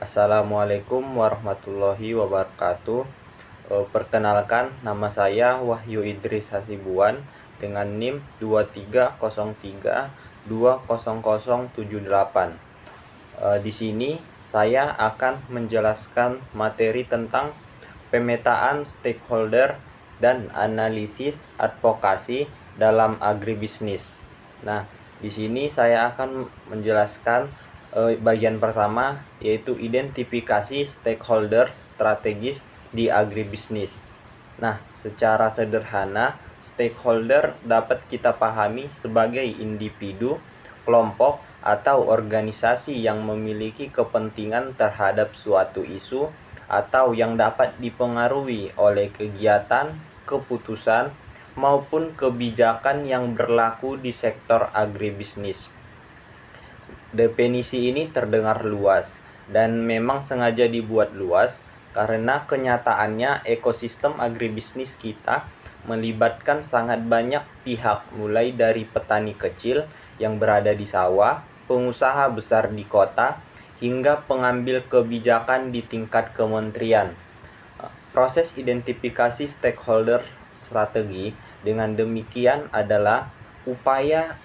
Assalamualaikum warahmatullahi wabarakatuh. Perkenalkan, nama saya Wahyu Idris Hasibuan dengan NIM 2303200078. Di sini saya akan menjelaskan materi tentang pemetaan stakeholder dan analisis advokasi dalam agribisnis. Nah, di sini saya akan menjelaskan bagian pertama, yaitu identifikasi stakeholder strategis di agribisnis. Nah, secara sederhana, stakeholder dapat kita pahami sebagai individu, kelompok, atau organisasi yang memiliki kepentingan terhadap suatu isu atau yang dapat dipengaruhi oleh kegiatan, keputusan, maupun kebijakan yang berlaku di sektor agribisnis. Definisi ini terdengar luas dan memang sengaja dibuat luas karena kenyataannya ekosistem agribisnis kita melibatkan sangat banyak pihak, mulai dari petani kecil yang berada di sawah, pengusaha besar di kota, hingga pengambil kebijakan di tingkat kementerian. Proses identifikasi stakeholder strategi dengan demikian adalah upaya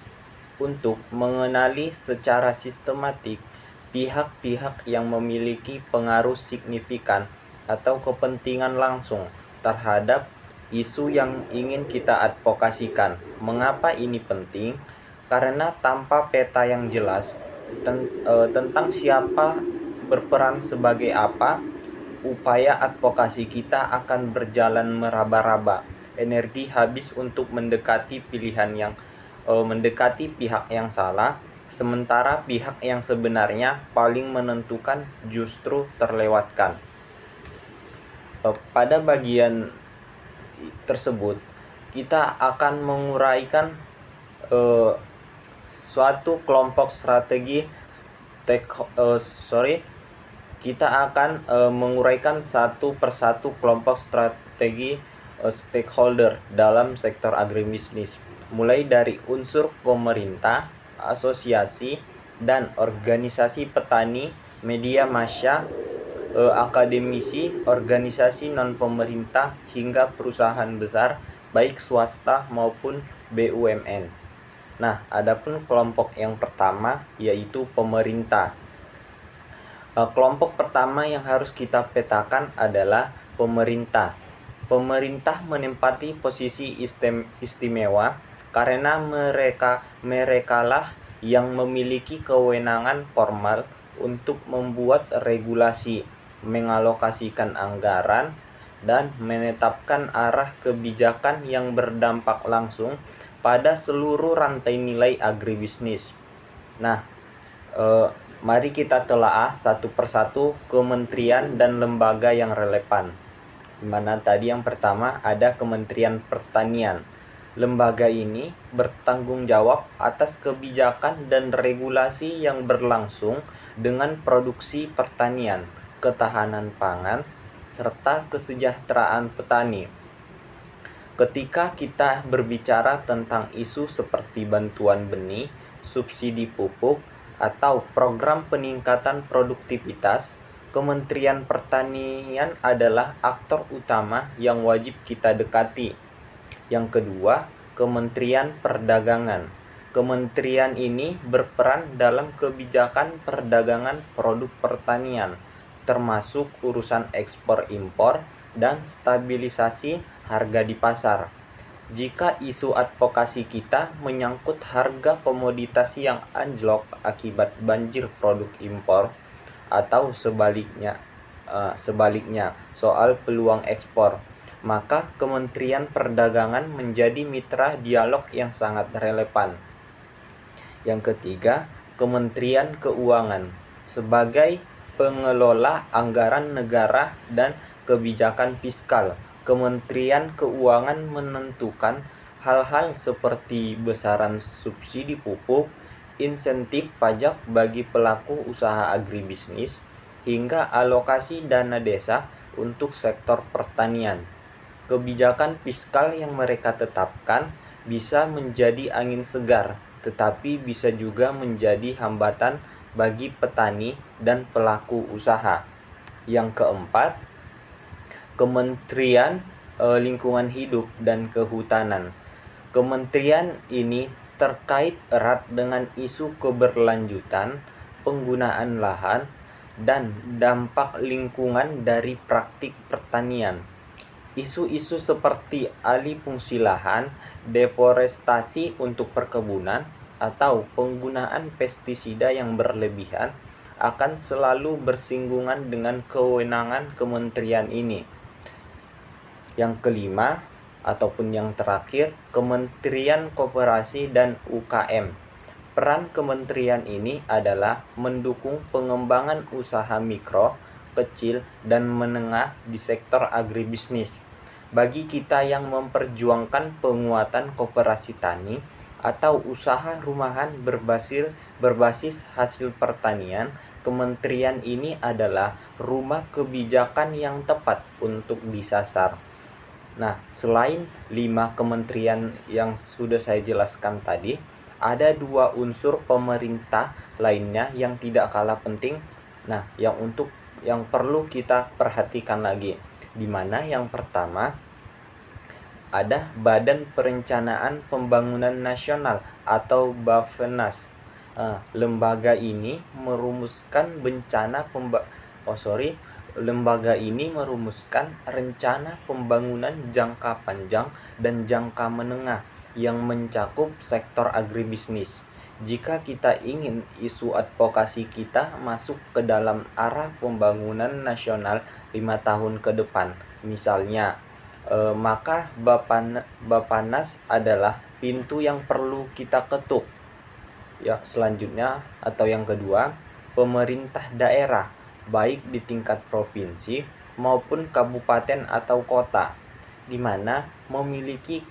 untuk mengenali secara sistematik pihak-pihak yang memiliki pengaruh signifikan atau kepentingan langsung terhadap isu yang ingin kita advokasikan. Mengapa ini penting? Karena tanpa peta yang jelas tentang siapa berperan sebagai apa, upaya advokasi kita akan berjalan meraba-raba. Energi habis untuk mendekati pihak yang salah, sementara pihak yang sebenarnya paling menentukan justru terlewatkan. Pada bagian tersebut, kita akan menguraikan suatu kelompok strategi kita akan menguraikan satu persatu kelompok strategi stakeholder dalam sektor agribisnis, mulai dari unsur pemerintah, asosiasi, dan organisasi petani, media massa, akademisi, organisasi non-pemerintah, hingga perusahaan besar, baik swasta maupun BUMN. Nah, adapun kelompok yang pertama yaitu pemerintah. Kelompok pertama yang harus kita petakan adalah pemerintah. Pemerintah menempati posisi istimewa karena merekalah yang memiliki kewenangan formal untuk membuat regulasi, mengalokasikan anggaran, dan menetapkan arah kebijakan yang berdampak langsung pada seluruh rantai nilai agribisnis. Nah, mari kita telaah satu persatu kementerian dan lembaga yang relevan. Dimana tadi yang pertama ada Kementerian Pertanian. Lembaga ini bertanggung jawab atas kebijakan dan regulasi yang berlangsung dengan produksi pertanian, ketahanan pangan, serta kesejahteraan petani. Ketika kita berbicara tentang isu seperti bantuan benih, subsidi pupuk, atau program peningkatan produktivitas, Kementerian Pertanian adalah aktor utama yang wajib kita dekati. Yang kedua, Kementerian Perdagangan. Kementerian ini berperan dalam kebijakan perdagangan produk pertanian, termasuk urusan ekspor-impor dan stabilisasi harga di pasar. Jika isu advokasi kita menyangkut harga komoditas yang anjlok akibat banjir produk impor, atau sebaliknya soal peluang ekspor, maka Kementerian Perdagangan menjadi mitra dialog yang sangat relevan. Yang ketiga, Kementerian Keuangan. Sebagai pengelola anggaran negara dan kebijakan fiskal, Kementerian Keuangan menentukan hal-hal seperti besaran subsidi pupuk, insentif pajak bagi pelaku usaha agribisnis, hingga alokasi dana desa untuk sektor pertanian. Kebijakan fiskal yang mereka tetapkan bisa menjadi angin segar, tetapi bisa juga menjadi hambatan bagi petani dan pelaku usaha. Yang keempat, Kementerian Lingkungan Hidup dan Kehutanan. Kementerian ini terkait erat dengan isu keberlanjutan penggunaan lahan dan dampak lingkungan dari praktik pertanian. Isu-isu seperti alih fungsi lahan, deforestasi untuk perkebunan, atau penggunaan pestisida yang berlebihan akan selalu bersinggungan dengan kewenangan kementerian ini. Yang kelima, ataupun yang terakhir, Kementerian Koperasi dan UKM. Peran kementerian ini adalah mendukung pengembangan usaha mikro, kecil, dan menengah di sektor agribisnis. Bagi kita yang memperjuangkan penguatan koperasi tani atau usaha rumahan berbasis hasil pertanian, kementerian ini adalah rumah kebijakan yang tepat untuk disasar. Nah, selain 5 kementerian yang sudah saya jelaskan tadi, ada 2 unsur pemerintah lainnya yang tidak kalah penting. Nah, yang perlu kita perhatikan lagi, di mana yang pertama ada Badan Perencanaan Pembangunan Nasional atau Bappenas. Lembaga ini merumuskan rencana pembangunan jangka panjang dan jangka menengah yang mencakup sektor agribisnis. Jika kita ingin isu advokasi kita masuk ke dalam arah pembangunan nasional 5 tahun ke depan, misalnya, maka Bappenas adalah pintu yang perlu kita ketuk. Ya, selanjutnya atau yang kedua, pemerintah daerah, baik di tingkat provinsi maupun kabupaten atau kota, di mana memiliki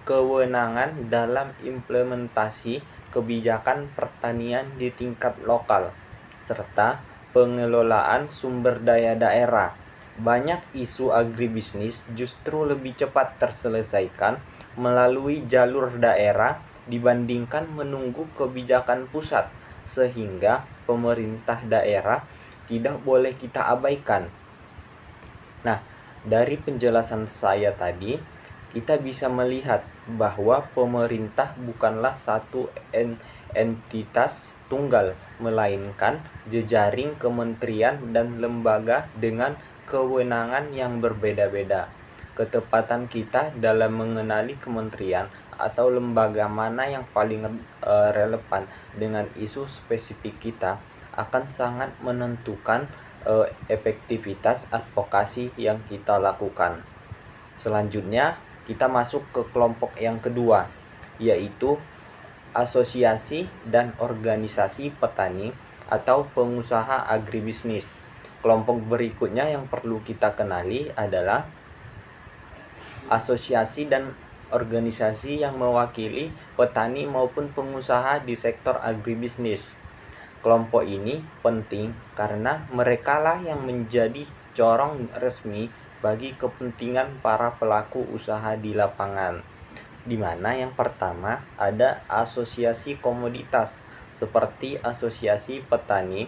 kewenangan dalam implementasi kebijakan pertanian di tingkat lokal, serta pengelolaan sumber daya daerah. Banyak isu agribisnis justru lebih cepat terselesaikan melalui jalur daerah dibandingkan menunggu kebijakan pusat, sehingga pemerintah daerah tidak boleh kita abaikan. Nah, dari penjelasan saya tadi, kita bisa melihat bahwa pemerintah bukanlah satu entitas tunggal, melainkan jejaring kementerian dan lembaga dengan kewenangan yang berbeda-beda. Ketepatan kita dalam mengenali kementerian atau lembaga mana yang paling relevan dengan isu spesifik kita akan sangat menentukan efektivitas advokasi yang kita lakukan. Selanjutnya, kita masuk ke kelompok yang kedua, yaitu asosiasi dan organisasi petani atau pengusaha agribisnis. Kelompok berikutnya yang perlu kita kenali adalah asosiasi dan organisasi yang mewakili petani maupun pengusaha di sektor agribisnis. Kelompok ini penting karena merekalah yang menjadi corong resmi bagi kepentingan para pelaku usaha di lapangan. Di mana yang pertama ada asosiasi komoditas seperti Asosiasi Petani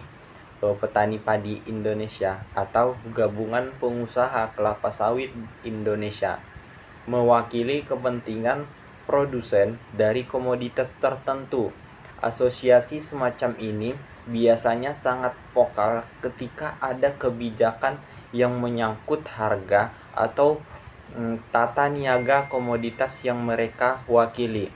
Padi Indonesia atau Gabungan Pengusaha Kelapa Sawit Indonesia, mewakili kepentingan produsen dari komoditas tertentu. Asosiasi semacam ini biasanya sangat vokal ketika ada kebijakan yang menyangkut harga atau tata niaga komoditas yang mereka wakili.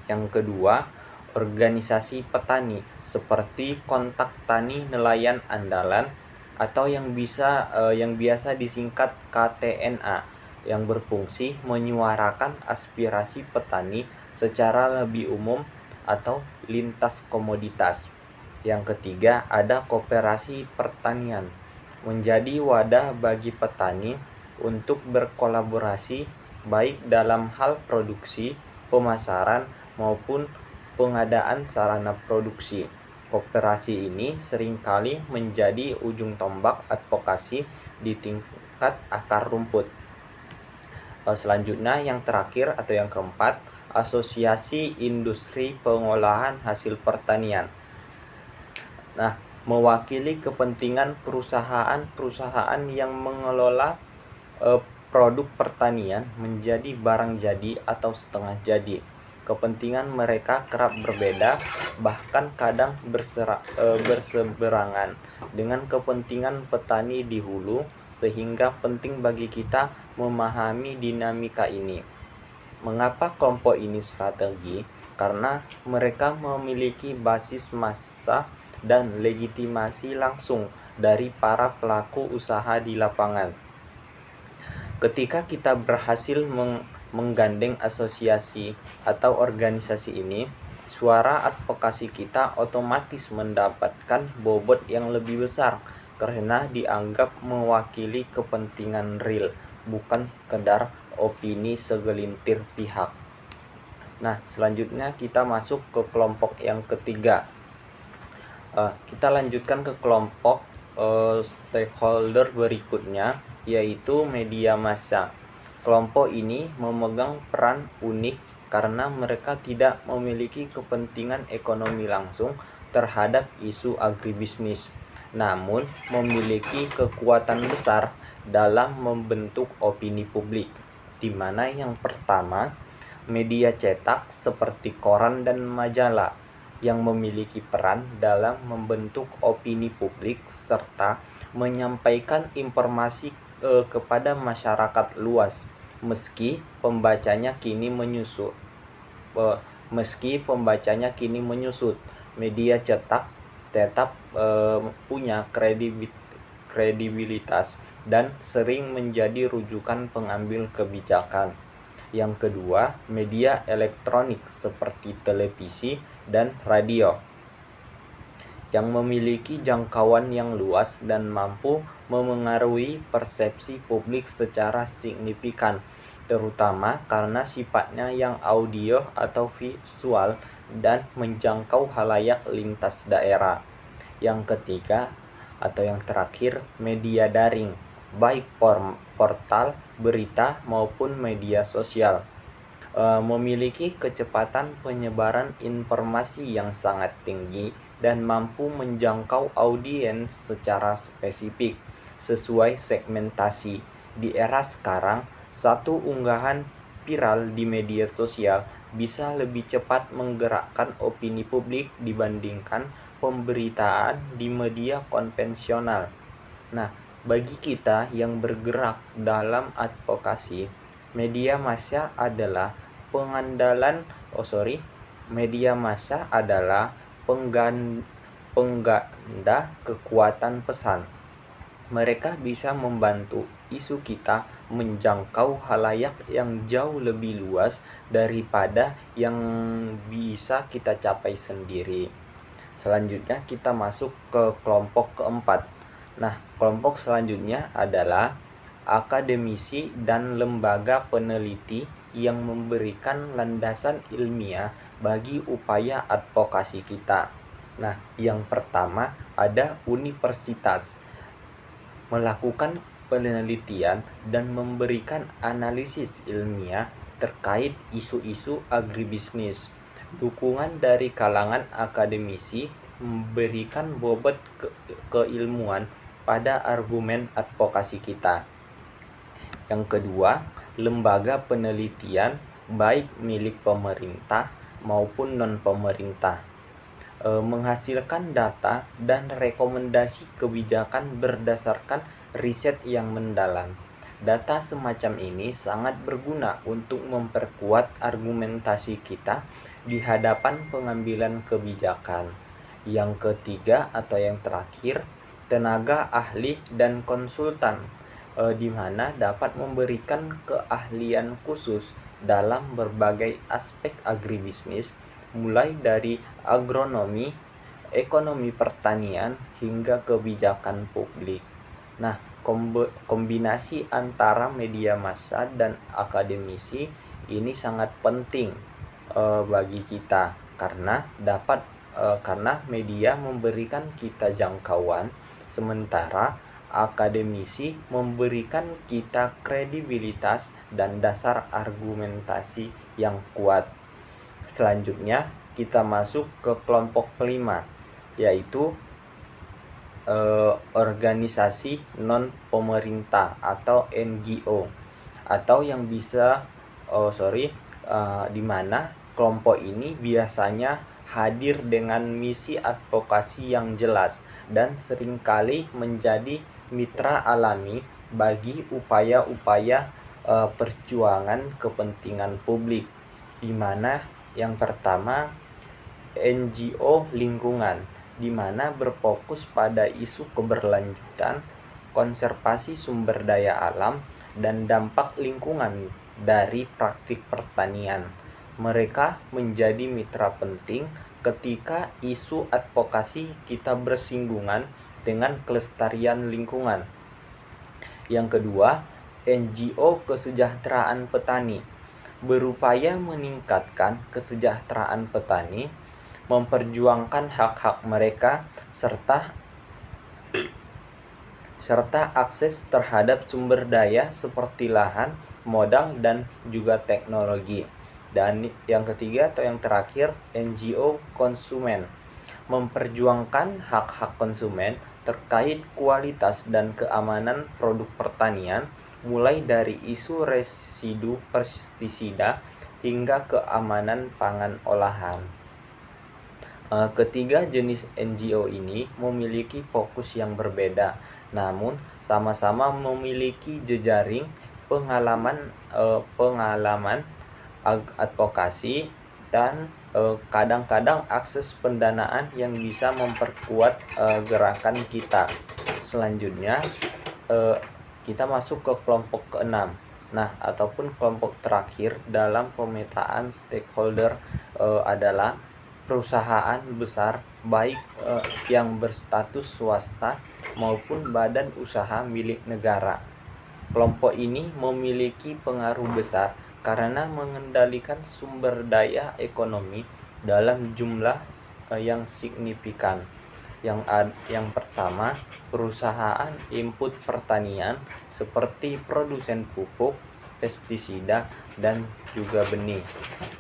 Yang kedua, organisasi petani seperti Kontak Tani Nelayan Andalan atau yang biasa disingkat KTNA, yang berfungsi menyuarakan aspirasi petani secara lebih umum atau lintas komoditas. Yang ketiga, ada koperasi pertanian, menjadi wadah bagi petani untuk berkolaborasi baik dalam hal produksi, pemasaran, maupun pengadaan sarana produksi. Koperasi ini seringkali menjadi ujung tombak advokasi di tingkat akar rumput. Selanjutnya yang terakhir atau yang keempat, Asosiasi Industri Pengolahan Hasil Pertanian. Nah, mewakili kepentingan perusahaan-perusahaan yang mengelola produk pertanian menjadi barang jadi atau setengah jadi. Kepentingan mereka kerap berbeda, bahkan kadang berseberangan dengan kepentingan petani di hulu, sehingga penting bagi kita memahami dinamika ini. Mengapa kelompok ini strategi? Karena mereka memiliki basis massa dan legitimasi langsung dari para pelaku usaha di lapangan. Ketika kita berhasil menggandeng asosiasi atau organisasi ini, suara advokasi kita otomatis mendapatkan bobot yang lebih besar karena dianggap mewakili kepentingan real, bukan sekedar opini segelintir pihak. Nah, selanjutnya kita masuk ke kelompok yang ketiga. Kita lanjutkan ke kelompok stakeholder berikutnya, yaitu media massa. Kelompok ini memegang peran unik karena mereka tidak memiliki kepentingan ekonomi langsung terhadap isu agribisnis, namun memiliki kekuatan besar dalam membentuk opini publik, di mana yang pertama, media cetak seperti koran dan majalah yang memiliki peran dalam membentuk opini publik serta menyampaikan informasi kepada masyarakat luas, meski pembacanya kini menyusut. Media cetak tetap punya kredibilitas dan sering menjadi rujukan pengambil kebijakan. Yang kedua, media elektronik seperti televisi dan radio yang memiliki jangkauan yang luas dan mampu memengaruhi persepsi publik secara signifikan, terutama karena sifatnya yang audio atau visual dan menjangkau khalayak lintas daerah. Yang ketiga atau yang terakhir, media daring, baik portal berita maupun media sosial, memiliki kecepatan penyebaran informasi yang sangat tinggi dan mampu menjangkau audiens secara spesifik sesuai segmentasi. Di era sekarang, satu unggahan viral di media sosial bisa lebih cepat menggerakkan opini publik dibandingkan pemberitaan di media konvensional. Nah, bagi kita yang bergerak dalam advokasi, media massa adalah pengganda kekuatan pesan. Mereka bisa membantu isu kita menjangkau khalayak yang jauh lebih luas daripada yang bisa kita capai sendiri. Selanjutnya kita masuk ke kelompok keempat. Nah, kelompok selanjutnya adalah akademisi dan lembaga peneliti yang memberikan landasan ilmiah bagi upaya advokasi kita. Nah, yang pertama ada universitas, melakukan penelitian dan memberikan analisis ilmiah terkait isu-isu agribisnis. Dukungan dari kalangan akademisi memberikan bobot keilmuan pada argumen advokasi kita. Yang kedua, lembaga penelitian baik milik pemerintah maupun non-pemerintah, menghasilkan data dan rekomendasi kebijakan berdasarkan riset yang mendalam. Data semacam ini sangat berguna untuk memperkuat argumentasi kita di hadapan pengambilan kebijakan. Yang ketiga atau yang terakhir, tenaga ahli dan konsultan, di mana dapat memberikan keahlian khusus dalam berbagai aspek agribisnis, mulai dari agronomi, ekonomi pertanian, hingga kebijakan publik. Nah, kombinasi antara media massa dan akademisi ini sangat penting bagi kita karena karena media memberikan kita jangkauan, sementara akademisi memberikan kita kredibilitas dan dasar argumentasi yang kuat. Selanjutnya kita masuk ke kelompok kelima, yaitu organisasi non pemerintah atau NGO, atau yang bisa di mana kelompok ini biasanya hadir dengan misi advokasi yang jelas dan seringkali menjadi mitra alami bagi upaya-upaya perjuangan kepentingan publik, di mana yang pertama NGO lingkungan, di mana berfokus pada isu keberlanjutan, konservasi sumber daya alam, dan dampak lingkungan dari praktik pertanian. Mereka menjadi mitra penting ketika isu advokasi kita bersinggungan dengan kelestarian lingkungan. Yang kedua, NGO kesejahteraan petani berupaya meningkatkan kesejahteraan petani, memperjuangkan hak-hak mereka, serta akses terhadap sumber daya seperti lahan, modal, dan juga teknologi. Dan yang ketiga atau yang terakhir, NGO konsumen memperjuangkan hak-hak konsumen terkait kualitas dan keamanan produk pertanian, mulai dari isu residu pestisida hingga keamanan pangan olahan. Ketiga jenis NGO ini memiliki fokus yang berbeda, namun sama-sama memiliki jejaring pengalaman advokasi dan kadang-kadang akses pendanaan yang bisa memperkuat gerakan kita. Selanjutnya kita masuk ke kelompok keenam. Nah, ataupun kelompok terakhir dalam pemetaan stakeholder adalah perusahaan besar, baik yang berstatus swasta maupun badan usaha milik negara. Kelompok ini memiliki pengaruh besar karena mengendalikan sumber daya ekonomi dalam jumlah yang signifikan. Yang pertama, perusahaan input pertanian seperti produsen pupuk, pestisida, dan juga benih,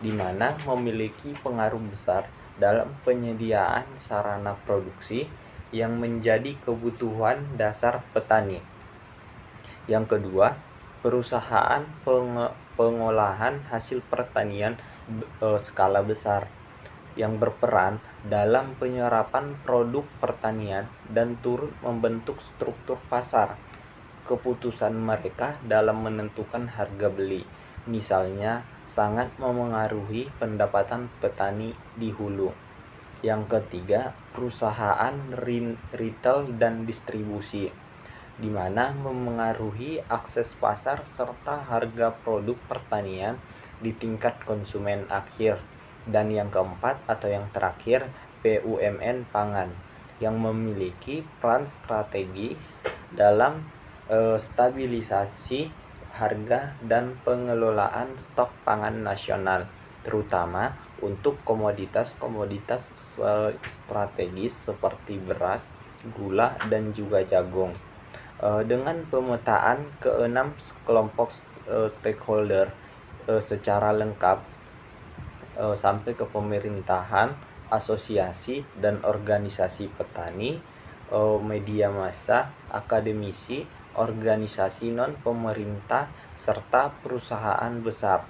di mana memiliki pengaruh besar dalam penyediaan sarana produksi yang menjadi kebutuhan dasar petani. Yang kedua, perusahaan pengolahan hasil pertanian skala besar yang berperan dalam penyerapan produk pertanian dan turut membentuk struktur pasar. Keputusan mereka dalam menentukan harga beli, misalnya, sangat memengaruhi pendapatan petani di hulu. Yang ketiga, perusahaan retail dan distribusi, di mana memengaruhi akses pasar serta harga produk pertanian di tingkat konsumen akhir. Dan yang keempat atau yang terakhir, BUMN pangan, yang memiliki peran strategis dalam stabilisasi harga dan pengelolaan stok pangan nasional, terutama untuk komoditas-komoditas strategis seperti beras, gula, dan juga jagung. Dengan pemetaan keenam kelompok stakeholder secara lengkap sampai ke pemerintahan, asosiasi dan organisasi petani, media massa, akademisi, organisasi non-pemerintah, serta perusahaan besar,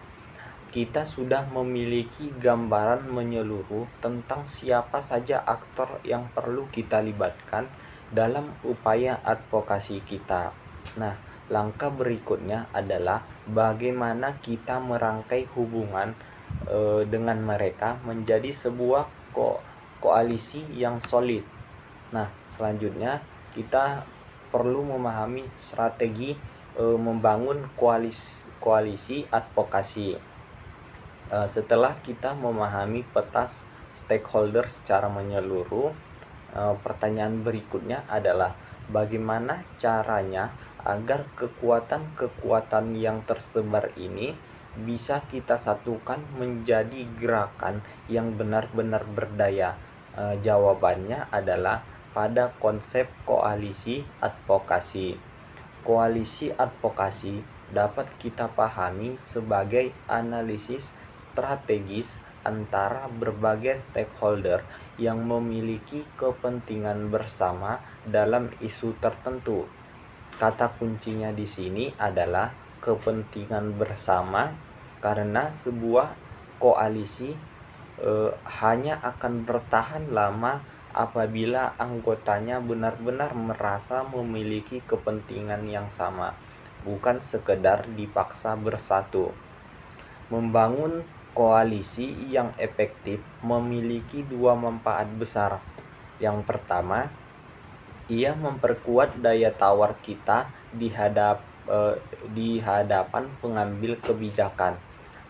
kita sudah memiliki gambaran menyeluruh tentang siapa saja aktor yang perlu kita libatkan dalam upaya advokasi kita. Nah, langkah berikutnya adalah bagaimana kita merangkai hubungan dengan mereka menjadi sebuah koalisi yang solid. Nah, selanjutnya kita perlu memahami strategi membangun koalisi advokasi. Setelah kita memahami peta stakeholder secara menyeluruh, pertanyaan berikutnya adalah bagaimana caranya agar kekuatan-kekuatan yang tersebar ini bisa kita satukan menjadi gerakan yang benar-benar berdaya. Jawabannya adalah pada konsep koalisi advokasi. Koalisi advokasi dapat kita pahami sebagai analisis strategis antara berbagai stakeholder yang memiliki kepentingan bersama dalam isu tertentu. Kata kuncinya di sini adalah kepentingan bersama, karena sebuah koalisi hanya akan bertahan lama apabila anggotanya benar-benar merasa memiliki kepentingan yang sama, bukan sekedar dipaksa bersatu. Membangun koalisi yang efektif memiliki dua manfaat besar. Yang pertama, ia memperkuat daya tawar kita di hadapan pengambil kebijakan,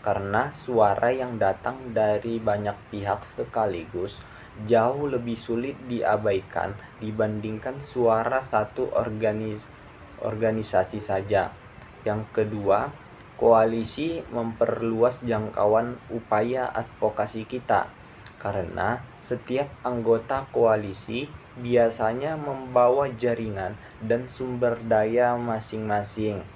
karena suara yang datang dari banyak pihak sekaligus jauh lebih sulit diabaikan dibandingkan suara satu organisasi saja. Yang kedua, koalisi memperluas jangkauan upaya advokasi kita, karena setiap anggota koalisi biasanya membawa jaringan dan sumber daya masing-masing.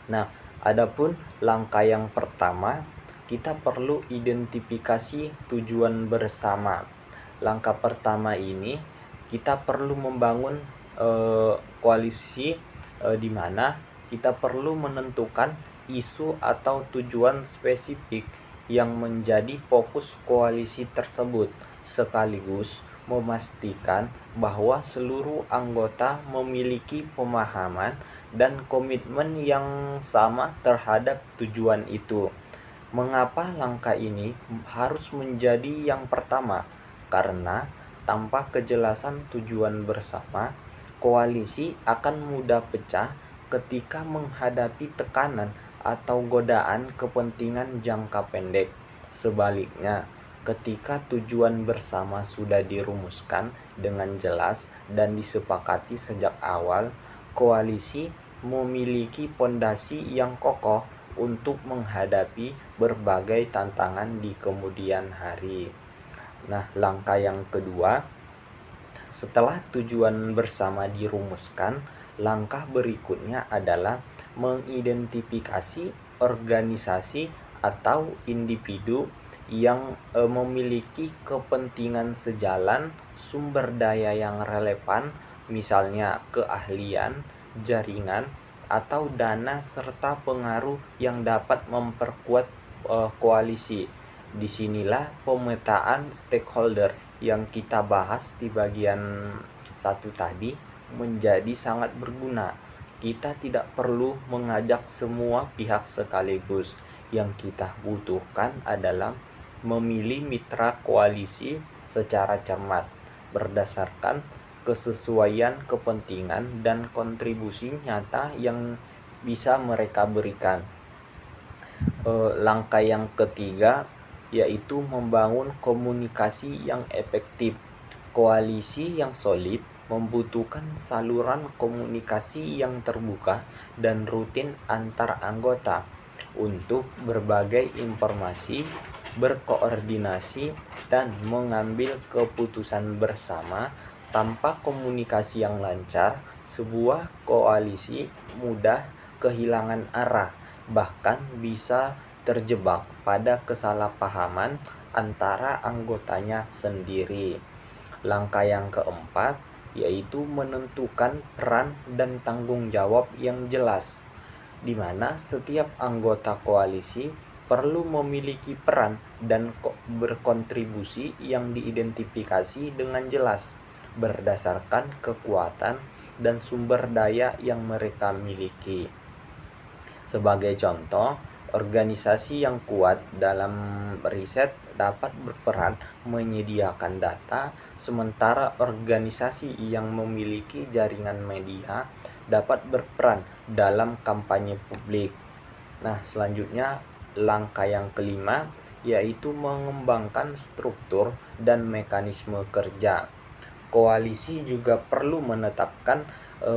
Nah, adapun langkah yang pertama, kita perlu identifikasi tujuan bersama. Langkah pertama ini kita perlu membangun koalisi di mana kita perlu menentukan isu atau tujuan spesifik yang menjadi fokus koalisi tersebut, sekaligus memastikan bahwa seluruh anggota memiliki pemahaman dan komitmen yang sama terhadap tujuan itu. Mengapa langkah ini harus menjadi yang pertama? Karena tanpa kejelasan tujuan bersama, koalisi akan mudah pecah ketika menghadapi tekanan atau godaan kepentingan jangka pendek. Sebaliknya, ketika tujuan bersama sudah dirumuskan dengan jelas dan disepakati sejak awal, koalisi memiliki pondasi yang kokoh untuk menghadapi berbagai tantangan di kemudian hari. Nah, langkah yang kedua, setelah tujuan bersama dirumuskan, langkah berikutnya adalah mengidentifikasi organisasi atau individu yang memiliki kepentingan sejalan, sumber daya yang relevan, misalnya keahlian, jaringan, atau dana serta pengaruh yang dapat memperkuat koalisi. Disinilah pemetaan stakeholder yang kita bahas di bagian satu tadi menjadi sangat berguna. Kita tidak perlu mengajak semua pihak sekaligus. Yang kita butuhkan adalah memilih mitra koalisi secara cermat berdasarkan kesesuaian kepentingan dan kontribusi nyata yang bisa mereka berikan. Langkah yang ketiga yaitu membangun komunikasi yang efektif. Koalisi yang solid membutuhkan saluran komunikasi yang terbuka dan rutin antar anggota untuk berbagai informasi, berkoordinasi, dan mengambil keputusan bersama. Tanpa komunikasi yang lancar, sebuah koalisi mudah kehilangan arah, bahkan bisa terjebak pada kesalahpahaman antara anggotanya sendiri. Langkah yang keempat yaitu menentukan peran dan tanggung jawab yang jelas, di mana setiap anggota koalisi perlu memiliki peran dan berkontribusi yang diidentifikasi dengan jelas berdasarkan kekuatan dan sumber daya yang mereka miliki. Sebagai contoh, organisasi yang kuat dalam riset dapat berperan menyediakan data, sementara organisasi yang memiliki jaringan media dapat berperan dalam kampanye publik. Nah, selanjutnya langkah yang kelima yaitu mengembangkan struktur dan mekanisme kerja. Koalisi juga perlu menetapkan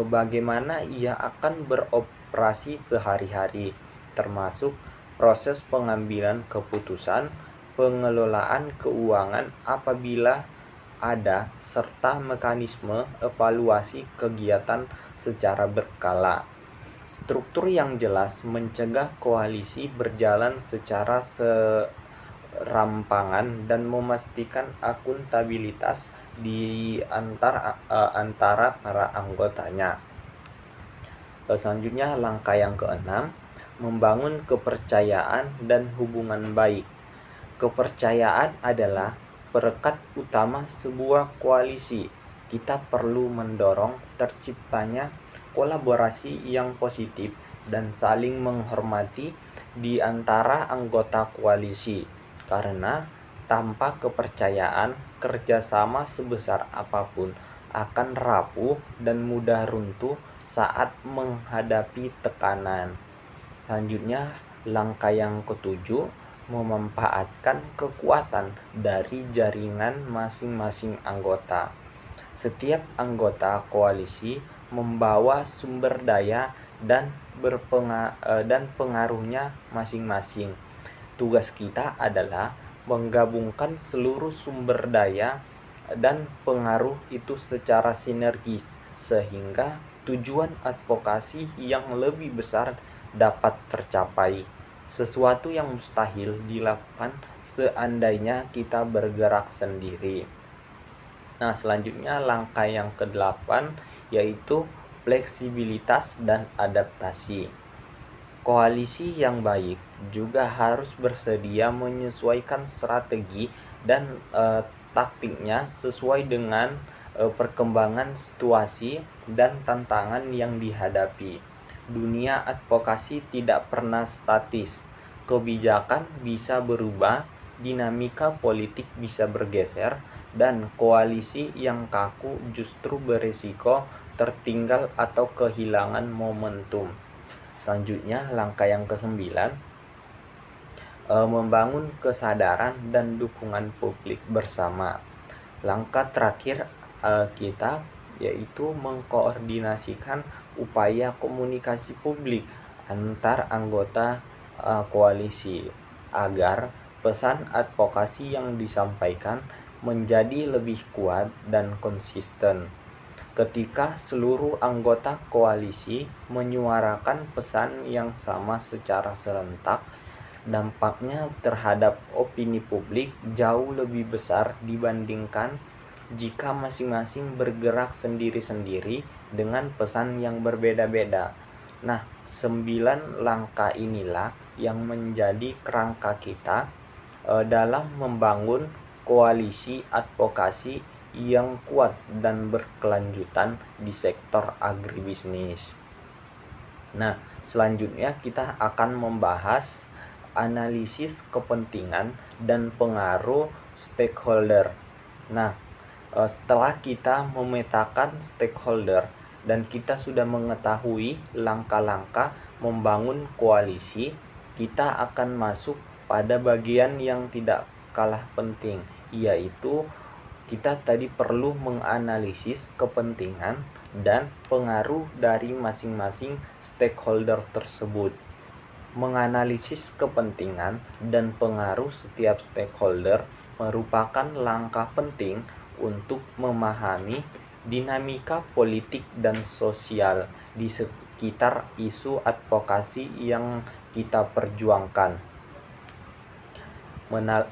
bagaimana ia akan beroperasi sehari-hari, termasuk proses pengambilan keputusan, pengelolaan keuangan apabila ada, serta mekanisme evaluasi kegiatan secara berkala. Struktur yang jelas mencegah koalisi berjalan secara serampangan dan memastikan akuntabilitas di antara para anggotanya. Selanjutnya langkah yang keenam, membangun kepercayaan dan hubungan baik. Kepercayaan adalah perekat utama sebuah koalisi. Kita perlu mendorong terciptanya kolaborasi yang positif dan saling menghormati di antara anggota koalisi. Karena tanpa kepercayaan, kerjasama sebesar apapun akan rapuh dan mudah runtuh saat menghadapi tekanan. Selanjutnya, langkah yang ketujuh, memanfaatkan kekuatan dari jaringan masing-masing anggota. Setiap anggota koalisi membawa sumber daya dan pengaruhnya masing-masing. Tugas kita adalah menggabungkan seluruh sumber daya dan pengaruh itu secara sinergis sehingga tujuan advokasi yang lebih besar dapat tercapai. Sesuatu yang mustahil dilakukan seandainya kita bergerak sendiri. Nah, selanjutnya langkah yang ke-8 yaitu fleksibilitas dan adaptasi. Koalisi yang baik juga harus bersedia menyesuaikan strategi dan taktiknya sesuai dengan perkembangan situasi dan tantangan yang dihadapi. Dunia advokasi tidak pernah statis. Kebijakan bisa berubah, dinamika politik bisa bergeser, dan koalisi yang kaku justru berisiko tertinggal atau kehilangan momentum. Selanjutnya, langkah yang ke-9, membangun kesadaran dan dukungan publik bersama. Langkah terakhir kita yaitu mengkoordinasikan upaya komunikasi publik antar anggota koalisi agar pesan advokasi yang disampaikan menjadi lebih kuat dan konsisten. Ketika seluruh anggota koalisi menyuarakan pesan yang sama secara serentak, dampaknya terhadap opini publik jauh lebih besar dibandingkan jika masing-masing bergerak sendiri-sendiri dengan pesan yang berbeda-beda. Nah, 9 langkah inilah yang menjadi kerangka kita dalam membangun koalisi advokasi yang kuat dan berkelanjutan di sektor agribisnis. Nah, selanjutnya kita akan membahas analisis kepentingan dan pengaruh stakeholder. Nah, setelah kita memetakan stakeholder dan kita sudah mengetahui langkah-langkah membangun koalisi, kita akan masuk pada bagian yang tidak kalah penting, yaitu kita tadi perlu menganalisis kepentingan dan pengaruh dari masing-masing stakeholder tersebut. Menganalisis kepentingan dan pengaruh setiap stakeholder merupakan langkah penting untuk memahami dinamika politik dan sosial di sekitar isu advokasi yang kita perjuangkan.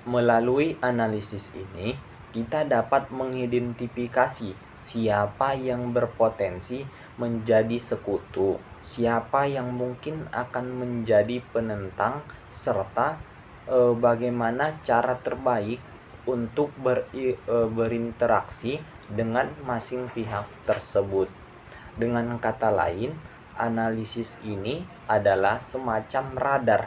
Melalui analisis ini, kita dapat mengidentifikasi siapa yang berpotensi menjadi sekutu, siapa yang mungkin akan menjadi penentang, serta bagaimana cara terbaik untuk berinteraksi dengan masing pihak tersebut. Dengan kata lain, analisis ini adalah semacam radar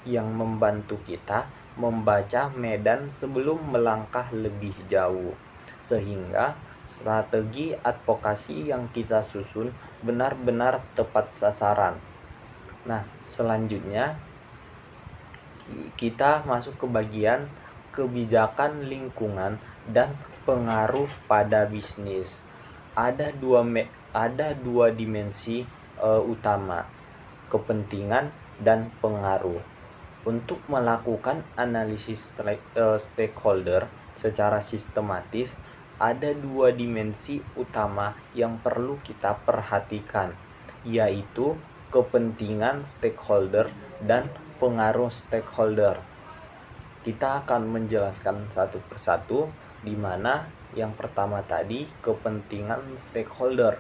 yang membantu kita membaca medan sebelum melangkah lebih jauh, sehingga strategi advokasi yang kita susun benar-benar tepat sasaran. Nah, selanjutnya kita masuk ke bagian kebijakan lingkungan dan pengaruh pada bisnis. Ada dua dimensi utama, kepentingan dan pengaruh. Untuk melakukan analisis stakeholder secara sistematis, ada dua dimensi utama yang perlu kita perhatikan, yaitu kepentingan stakeholder dan pengaruh stakeholder. Kita akan menjelaskan satu persatu, di mana Yang pertama tadi, kepentingan stakeholder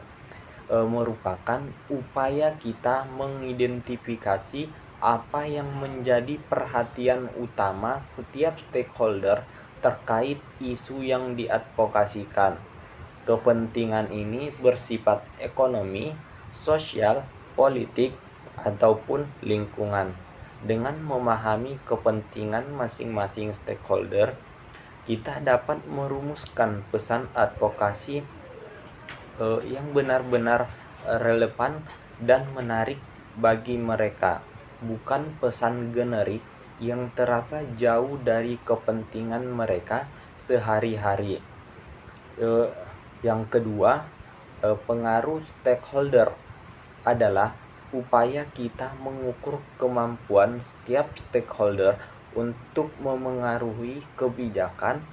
merupakan upaya kita mengidentifikasi apa yang menjadi perhatian utama setiap stakeholder terkait isu yang diadvokasikan. Kepentingan ini bersifat ekonomi, sosial, politik, ataupun lingkungan. Dengan memahami kepentingan masing-masing stakeholder, kita dapat merumuskan pesan advokasi yang benar-benar relevan dan menarik bagi mereka, bukan pesan generik yang terasa jauh dari kepentingan mereka sehari-hari. Yang kedua, pengaruh stakeholder adalah upaya kita mengukur kemampuan setiap stakeholder untuk memengaruhi kebijakan,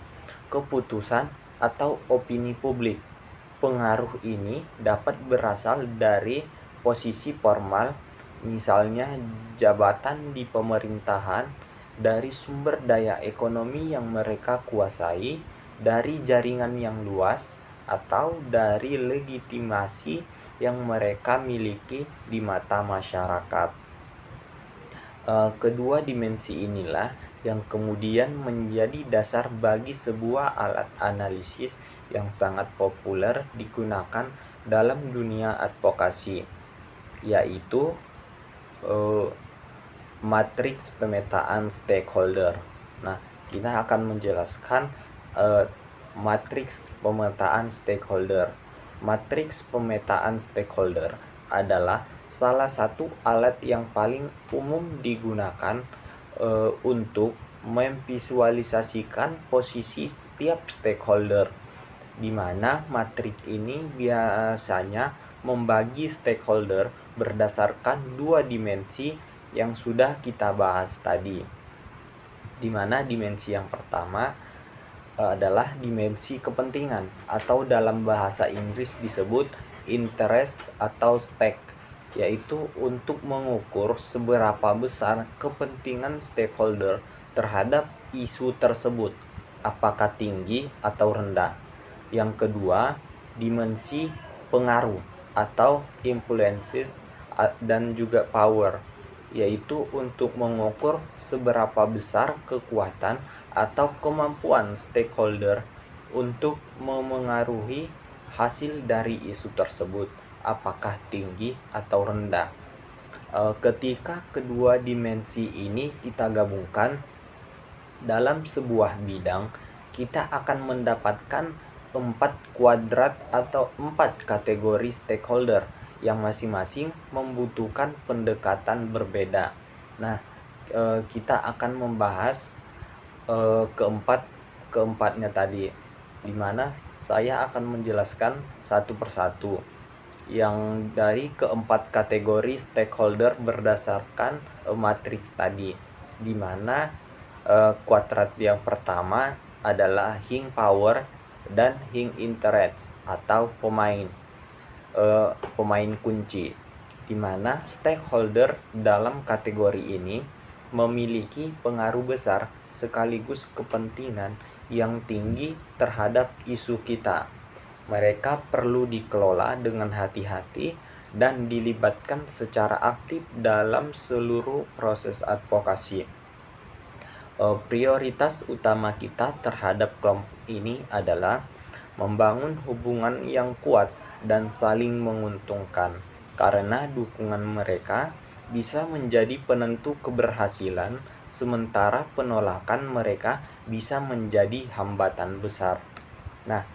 keputusan, atau opini publik. Pengaruh ini dapat berasal dari posisi formal, misalnya jabatan di pemerintahan, dari sumber daya ekonomi yang mereka kuasai, dari jaringan yang luas, atau dari legitimasi yang mereka miliki di mata masyarakat. Kedua dimensi inilah yang kemudian menjadi dasar bagi sebuah alat analisis yang sangat populer digunakan dalam dunia advokasi, yaitu matriks pemetaan stakeholder. Nah, kita akan menjelaskan matriks pemetaan stakeholder. Matriks pemetaan stakeholder adalah salah satu alat yang paling umum digunakan untuk memvisualisasikan posisi setiap stakeholder, di mana matriks ini biasanya membagi stakeholder berdasarkan dua dimensi yang sudah kita bahas tadi, di mana dimensi yang pertama adalah dimensi kepentingan, atau dalam bahasa Inggris disebut interest atau stake, yaitu untuk mengukur seberapa besar kepentingan stakeholder terhadap isu tersebut, apakah tinggi atau rendah. Yang kedua, dimensi pengaruh atau influences dan juga power, yaitu untuk mengukur seberapa besar kekuatan atau kemampuan stakeholder untuk memengaruhi hasil dari isu tersebut, apakah tinggi atau rendah. Ketika kedua dimensi ini kita gabungkan dalam sebuah bidang, kita akan mendapatkan 4 kuadrat atau 4 kategori stakeholder yang masing-masing membutuhkan pendekatan berbeda. Nah, kita akan membahas keempatnya tadi, di mana saya akan menjelaskan satu persatu yang dari keempat kategori stakeholder berdasarkan matriks tadi, di mana kuadrat yang pertama adalah hing power dan hing interest atau pemain kunci, di mana stakeholder dalam kategori ini memiliki pengaruh besar sekaligus kepentingan yang tinggi terhadap isu kita. Mereka perlu dikelola dengan hati-hati dan dilibatkan secara aktif dalam seluruh proses advokasi. Prioritas utama kita terhadap kelompok ini adalah membangun hubungan yang kuat dan saling menguntungkan, karena dukungan mereka bisa menjadi penentu keberhasilan, sementara penolakan mereka bisa menjadi hambatan besar. Nah,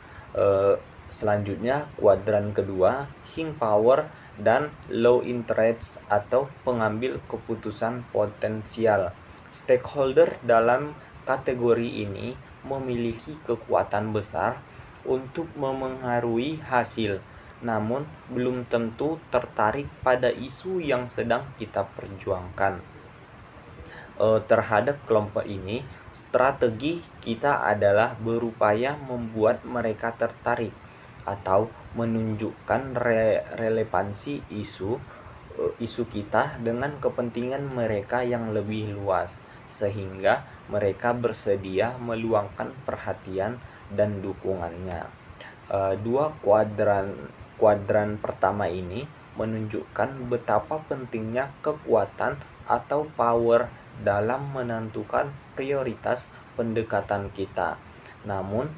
selanjutnya kuadran kedua, hing power dan low interest atau pengambil keputusan potensial. Stakeholder dalam kategori ini memiliki kekuatan besar untuk memengaruhi hasil, namun belum tentu tertarik pada isu yang sedang kita perjuangkan. Terhadap kelompok ini, strategi kita adalah berupaya membuat mereka tertarik atau menunjukkan relevansi isu kita dengan kepentingan mereka yang lebih luas, sehingga mereka bersedia meluangkan perhatian dan dukungannya. Dua kuadran pertama ini menunjukkan betapa pentingnya kekuatan atau power dalam menentukan prioritas pendekatan kita. Namun,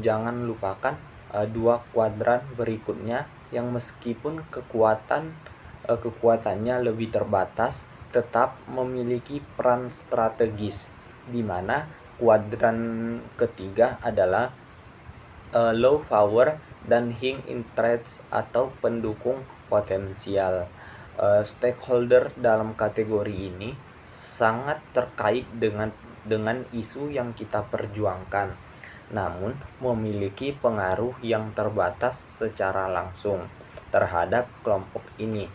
jangan lupakan dua kuadran berikutnya yang meskipun kekuatannya lebih terbatas, tetap memiliki peran strategis, di mana kuadran ketiga adalah low power dan high interest atau pendukung potensial. Stakeholder dalam kategori ini sangat terkait dengan isu yang kita perjuangkan, namun memiliki pengaruh yang terbatas secara langsung terhadap kelompok ini.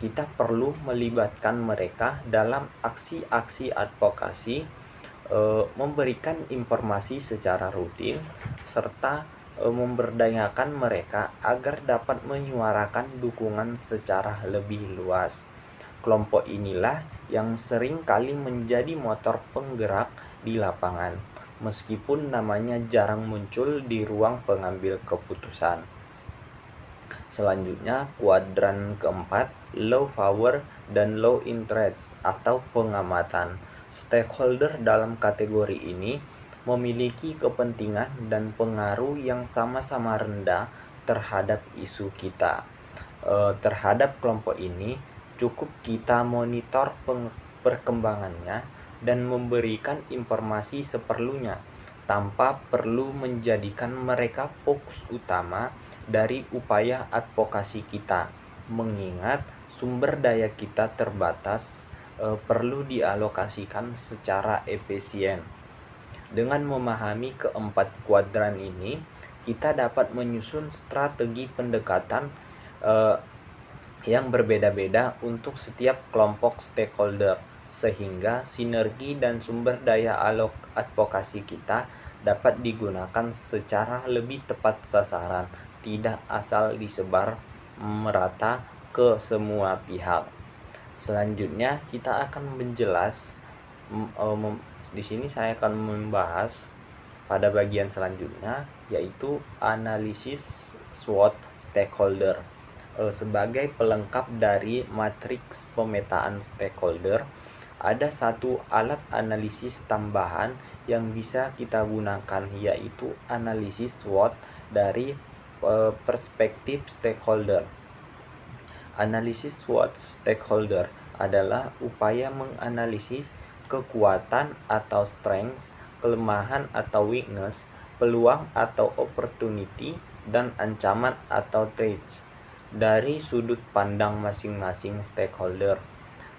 Kita perlu melibatkan mereka dalam aksi-aksi advokasi, memberikan informasi secara rutin, serta memberdayakan mereka agar dapat menyuarakan dukungan secara lebih luas. Kelompok inilah yang sering kali menjadi motor penggerak di lapangan, meskipun namanya jarang muncul di ruang pengambil keputusan. Selanjutnya, kuadran keempat, low power dan low interest atau pengamatan. Stakeholder dalam kategori ini memiliki kepentingan dan pengaruh yang sama-sama rendah terhadap isu kita. Terhadap kelompok ini, cukup kita monitor perkembangannya dan memberikan informasi seperlunya, tanpa perlu menjadikan mereka fokus utama dari upaya advokasi kita. Mengingat sumber daya kita terbatas, perlu dialokasikan secara efisien. Dengan memahami keempat kuadran ini, kita dapat menyusun strategi pendekatan yang berbeda-beda untuk setiap kelompok stakeholder, sehingga sinergi dan sumber daya advokasi kita dapat digunakan secara lebih tepat sasaran, tidak asal disebar merata ke semua pihak. Selanjutnya kita akan di sini saya akan membahas pada bagian selanjutnya, yaitu analisis SWOT stakeholder. Sebagai pelengkap dari matriks pemetaan stakeholder, ada satu alat analisis tambahan yang bisa kita gunakan, yaitu analisis SWOT dari perspektif stakeholder. Analisis SWOT stakeholder adalah upaya menganalisis kekuatan atau strengths, kelemahan atau weakness, peluang atau opportunity, dan ancaman atau threats dari sudut pandang masing-masing stakeholder.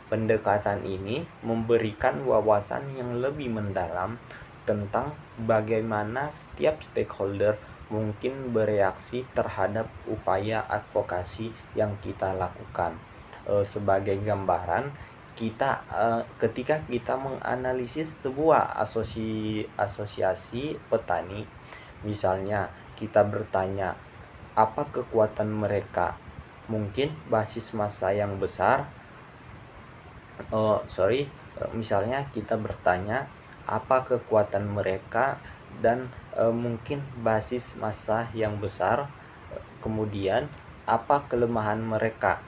Pendekatan ini memberikan wawasan yang lebih mendalam tentang bagaimana setiap stakeholder mungkin bereaksi terhadap upaya advokasi yang kita lakukan. Sebagai gambaran, ketika kita menganalisis sebuah asosiasi petani, misalnya kita bertanya, apa kekuatan mereka? Mungkin basis massa yang besar. Misalnya kita bertanya, apa kekuatan mereka, dan mungkin basis massa yang besar. Kemudian, apa kelemahan mereka?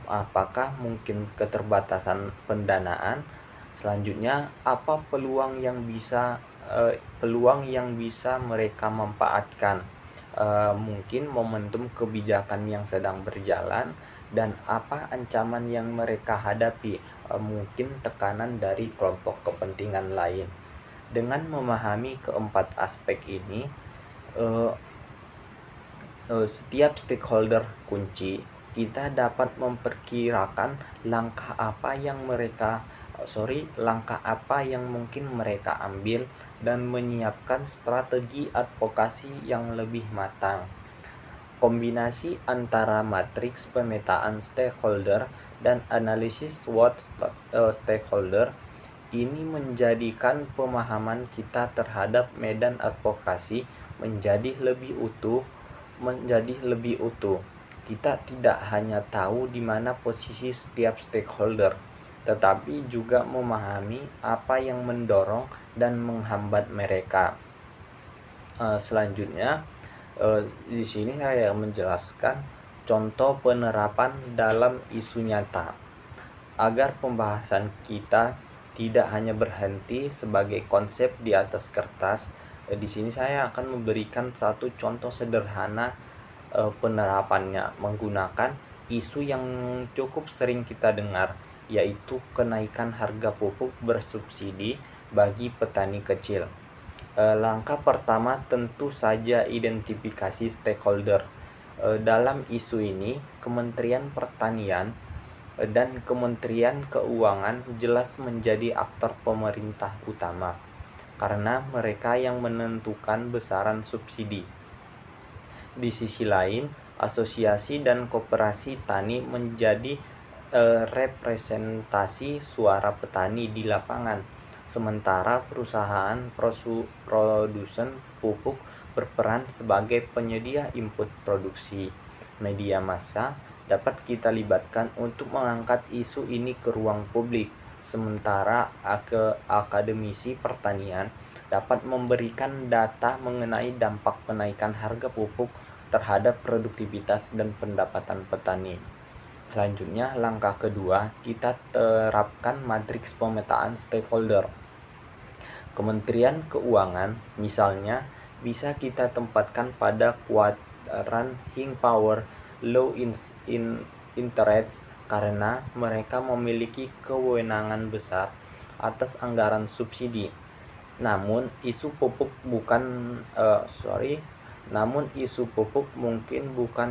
Apakah mungkin keterbatasan pendanaan? Selanjutnya, apa peluang yang bisa mereka manfaatkan? Mungkin momentum kebijakan yang sedang berjalan, dan apa ancaman yang mereka hadapi? Mungkin tekanan dari kelompok kepentingan lain. Dengan memahami keempat aspek ini, setiap stakeholder kunci, kita dapat memperkirakan langkah apa yang mungkin mereka ambil, dan menyiapkan strategi advokasi yang lebih matang. Kombinasi antara matriks pemetaan stakeholder dan analisis SWOT stakeholder ini menjadikan pemahaman kita terhadap medan advokasi menjadi lebih utuh. Kita tidak hanya tahu di mana posisi setiap stakeholder, tetapi juga memahami apa yang mendorong dan menghambat mereka. Selanjutnya, di sini saya menjelaskan contoh penerapan dalam isu nyata agar pembahasan kita tidak hanya berhenti sebagai konsep di atas kertas. Di sini saya akan memberikan satu contoh sederhana penerapannya menggunakan isu yang cukup sering kita dengar, yaitu kenaikan harga pupuk bersubsidi bagi petani kecil. Langkah pertama tentu saja identifikasi stakeholder. Dalam isu ini, Kementerian Pertanian dan Kementerian Keuangan jelas menjadi aktor pemerintah utama karena mereka yang menentukan besaran subsidi. Di sisi lain, asosiasi dan koperasi tani menjadi representasi suara petani di lapangan, sementara perusahaan produsen pupuk berperan sebagai penyedia input produksi. Media massa dapat kita libatkan untuk mengangkat isu ini ke ruang publik, sementara akademisi pertanian dapat memberikan data mengenai dampak kenaikan harga pupuk terhadap produktivitas dan pendapatan petani. Selanjutnya, langkah kedua, kita terapkan matriks pemetaan stakeholder. Kementerian Keuangan, misalnya, bisa kita tempatkan pada kuadran Hing Power Low Interest karena mereka memiliki kewenangan besar atas anggaran subsidi. Namun isu pupuk mungkin bukan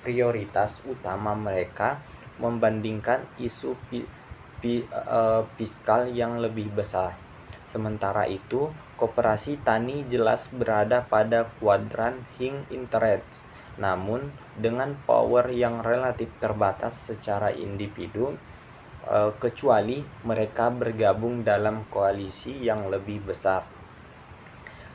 prioritas utama mereka membandingkan isu fiskal yang lebih besar. Sementara itu, koperasi tani jelas berada pada kuadran Hing Interest, namun dengan power yang relatif terbatas secara individu, kecuali mereka bergabung dalam koalisi yang lebih besar.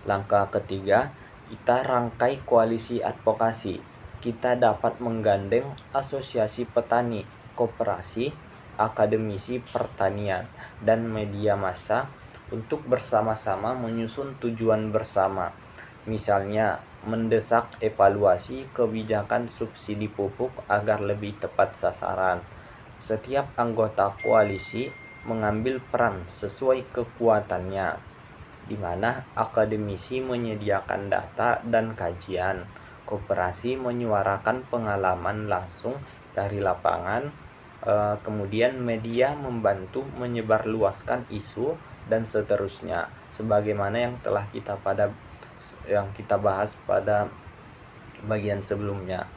Langkah ketiga, kita rangkai koalisi advokasi. Kita dapat menggandeng asosiasi petani, koperasi, akademisi pertanian, dan media massa untuk bersama-sama menyusun tujuan bersama. Misalnya, mendesak evaluasi kebijakan subsidi pupuk agar lebih tepat sasaran. Setiap anggota koalisi mengambil peran sesuai kekuatannya, di mana akademisi menyediakan data dan kajian, koperasi menyuarakan pengalaman langsung dari lapangan, kemudian media membantu menyebarluaskan isu, dan seterusnya, sebagaimana yang telah kita bahas pada bagian sebelumnya.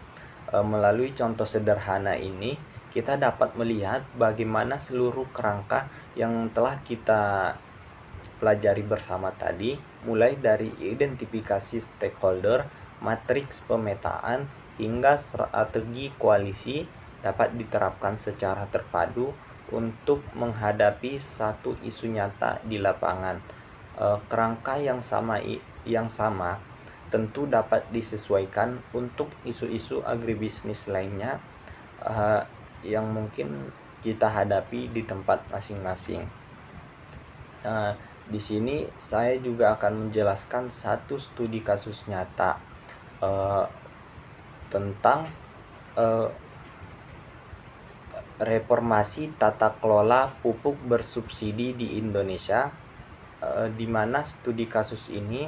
Melalui contoh sederhana ini, kita dapat melihat bagaimana seluruh kerangka yang telah kita pelajari bersama tadi, mulai dari identifikasi stakeholder, matriks pemetaan, hingga strategi koalisi, dapat diterapkan secara terpadu untuk menghadapi satu isu nyata di lapangan. Kerangka yang sama tentu dapat disesuaikan untuk isu-isu agribisnis lainnya yang mungkin kita hadapi di tempat masing-masing. Di sini saya juga akan menjelaskan satu studi kasus nyata tentang reformasi tata kelola pupuk bersubsidi di Indonesia, di mana studi kasus ini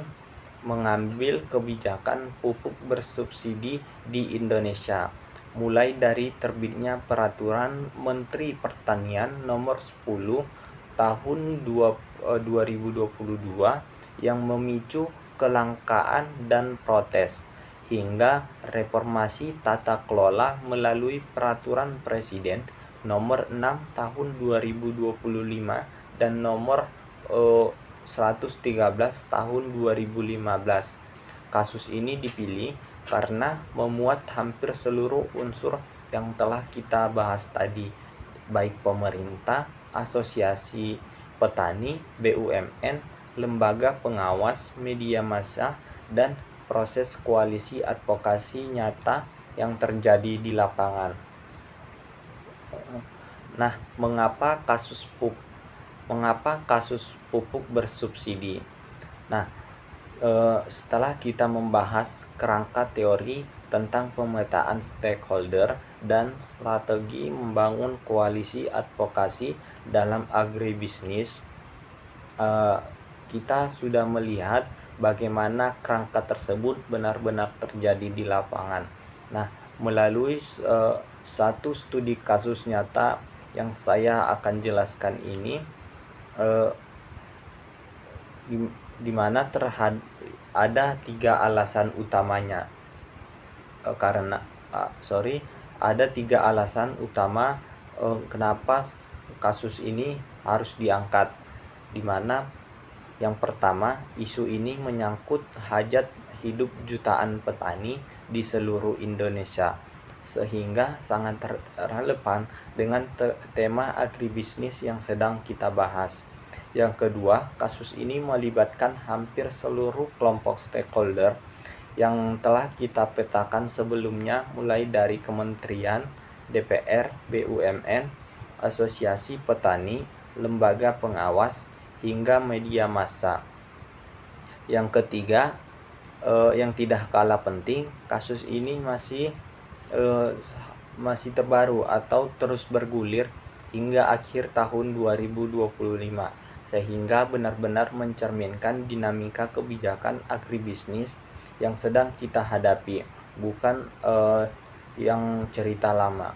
mengambil kebijakan pupuk bersubsidi di Indonesia, mulai dari terbitnya Peraturan Menteri Pertanian Nomor 10 Tahun 2022 yang memicu kelangkaan dan protes, hingga reformasi tata kelola melalui Peraturan Presiden Nomor 6 Tahun 2025 dan Nomor 113 Tahun 2015. Kasus ini dipilih karena memuat hampir seluruh unsur yang telah kita bahas tadi, baik pemerintah, asosiasi petani, BUMN, lembaga pengawas, media massa, dan proses koalisi advokasi nyata yang terjadi di lapangan. Nah, mengapa kasus pupuk bersubsidi? Nah, Setelah kita membahas kerangka teori tentang pemetaan stakeholder dan strategi membangun koalisi advokasi dalam agribisnis, kita sudah melihat bagaimana kerangka tersebut benar-benar terjadi di lapangan. Nah, melalui satu studi kasus nyata yang saya akan jelaskan ini, di mana ada 3 alasan utamanya. Ada 3 alasan utama kenapa kasus ini harus diangkat, di mana yang pertama, isu ini menyangkut hajat hidup jutaan petani di seluruh Indonesia, sehingga sangat relevan dengan tema agribisnis yang sedang kita bahas. Yang kedua, kasus ini melibatkan hampir seluruh kelompok stakeholder yang telah kita petakan sebelumnya, mulai dari kementerian, DPR, BUMN, asosiasi petani, lembaga pengawas, hingga media massa. Yang ketiga, yang tidak kalah penting, kasus ini masih terbaru atau terus bergulir hingga akhir tahun 2025, sehingga benar-benar mencerminkan dinamika kebijakan agribisnis yang sedang kita hadapi, bukan yang cerita lama.